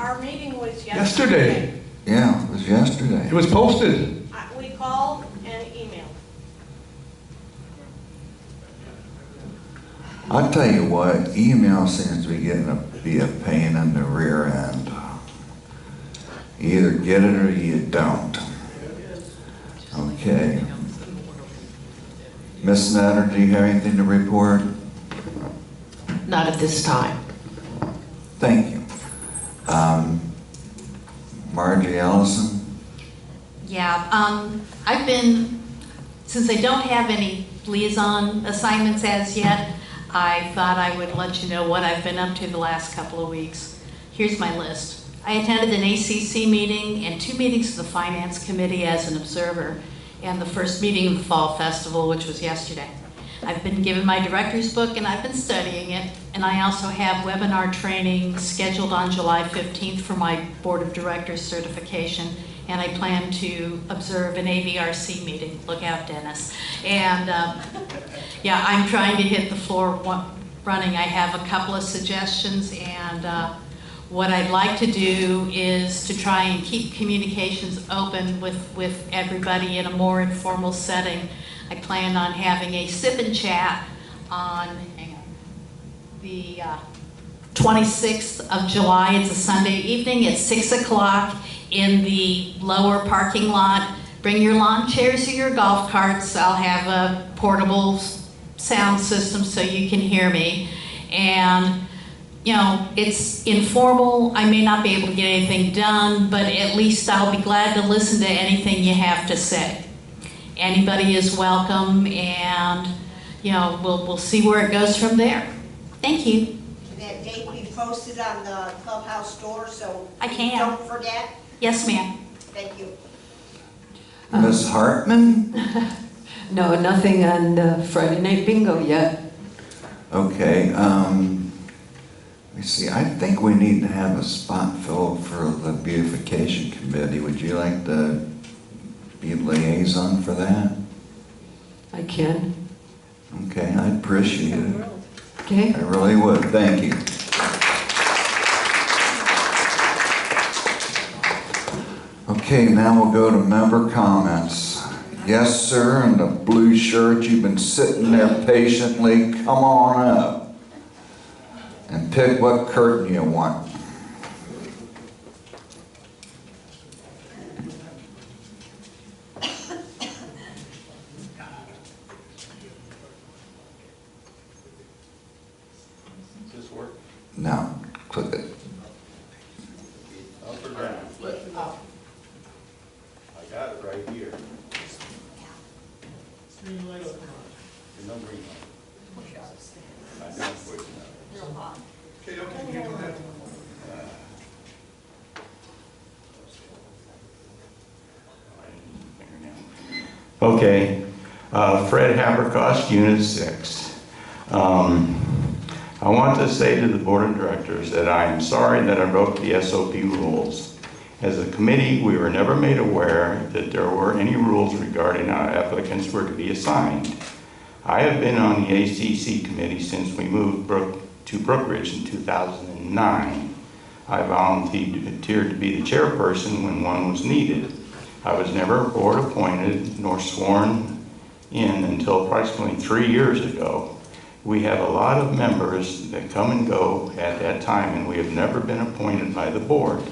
Speaker 5: Our meeting was
Speaker 2: Yesterday.
Speaker 4: Yeah, it was yesterday.
Speaker 2: It was posted.
Speaker 5: We called and emailed.
Speaker 4: I'll tell you what, email seems to be be a pain in the rear end. You either get it or you don't. Okay. Ms. Nutter, do you have anything to report?
Speaker 6: Not at this time.
Speaker 4: Thank you. Margie Ellison?
Speaker 8: Yeah, I've been, since I don't have any liaison assignments as yet, I thought I would let you know what I've been up to the last couple of weeks. Here's my list. I attended an ACC meeting and 2 meetings of the Finance Committee as an observer, and the first meeting of the Fall Festival, which was yesterday. I've been given my director's book and I've been studying it, and I also have webinar training scheduled on July 15th for my Board of Directors certification, and I plan to observe an AVRC meeting. Look out, Dennis. And yeah, I'm trying to hit the floor running. I have a couple of suggestions, and what I'd like to do is to try and keep communications open with everybody in a more informal setting. I plan on having a sip and chat on the 26th of July. It's a Sunday evening at 6 o'clock in the lower parking lot. Bring your lawn chairs or your golf carts. I'll have a portable sound system so you can hear me. And you know, it's informal. I may not be able to get anything done, but at least I'll be glad to listen to anything you have to say. Anybody is welcome, and you know, we'll see where it goes from there. Thank you.
Speaker 18: Can that date be posted on the Clubhouse store so
Speaker 8: I can.
Speaker 18: don't forget?
Speaker 8: Yes, ma'am.
Speaker 18: Thank you.
Speaker 4: Ms. Hartman?
Speaker 7: No, nothing on Friday night bingo yet.
Speaker 4: Okay, let me see, I think we need to have a spot filled for the beautification committee. Would you like to be liaison for that?
Speaker 7: I can.
Speaker 4: Okay, I appreciate it.
Speaker 7: Okay.
Speaker 4: I really would, thank you. Okay, now we'll go to member comments. Yes, sir, in the blue shirt, you've been sitting there patiently. Come on up and pick what curtain you want.
Speaker 3: Does this work?
Speaker 4: No, click it.
Speaker 3: Up or down? Up. I got it right here. The no green light. I don't push it out.
Speaker 19: Okay, you do that.
Speaker 3: Okay, Fred Haberkost, Unit 6. I want to say to the Board of Directors that I am sorry that I broke the SOP rules. As a committee, we were never made aware that there were any rules regarding how applicants were to be assigned. I have been on the ACC committee since we moved to Brookridge in 2009. I volunteered to be the chairperson when one was needed. I was never board appointed nor sworn in until approximately 3 years ago. We have a lot of members that come and go at that time, and we have never been appointed by the board.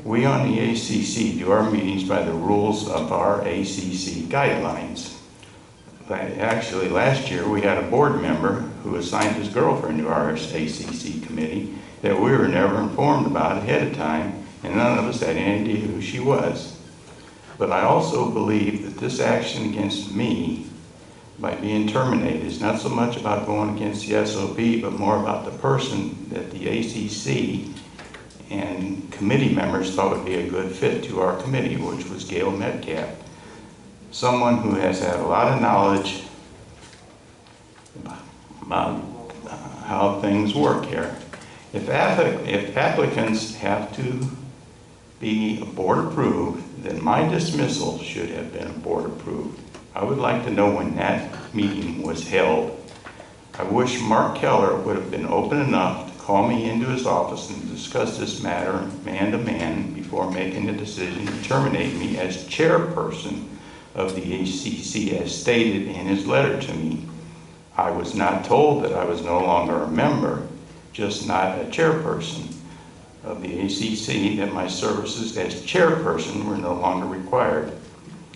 Speaker 3: We on the ACC do our meetings by the rules of our ACC guidelines. Actually, last year we had a board member who assigned his girlfriend to our ACC committee that we were never informed about ahead of time, and none of us had any idea who she was. But I also believe that this action against me by being terminated is not so much about going against the SOP, but more about the person that the ACC and committee members thought would be a good fit to our committee, which was Gail Metcalf. Someone who has had a lot of knowledge about how things work here. If applicants have to be board approved, then my dismissal should have been board approved. I would like to know when that meeting was held. I wish Mark Keller would have been open enough to call me into his office and discuss this matter man to man before making a decision to terminate me as chairperson of the ACC as stated in his letter to me. I was not told that I was no longer a member, just not a chairperson of the ACC, that my services as chairperson were no longer required.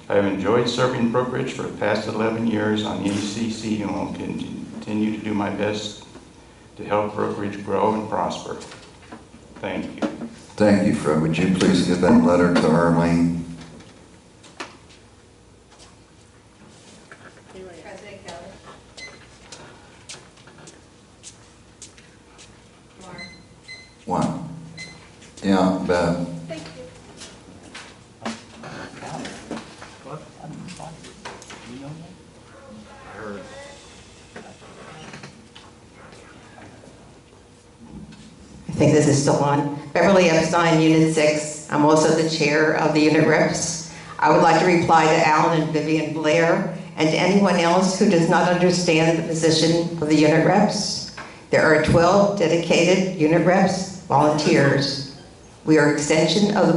Speaker 20: I have enjoyed serving Brookridge for the past 11 years on the ACC and will continue to do my best to help Brookridge grow and prosper. Thank you.
Speaker 4: Thank you, Fred. Would you please give that letter to Arlene?
Speaker 9: President Keller.
Speaker 4: One. Yeah, Bev.
Speaker 9: Thank you. I think this is still on. Beverly Epstein, Unit 6. I'm also the chair of the unit reps. I would like to reply to Alan and Vivian Blair and to anyone else who does not understand the position of the unit reps. There are 12 dedicated unit reps, volunteers. We are extension of the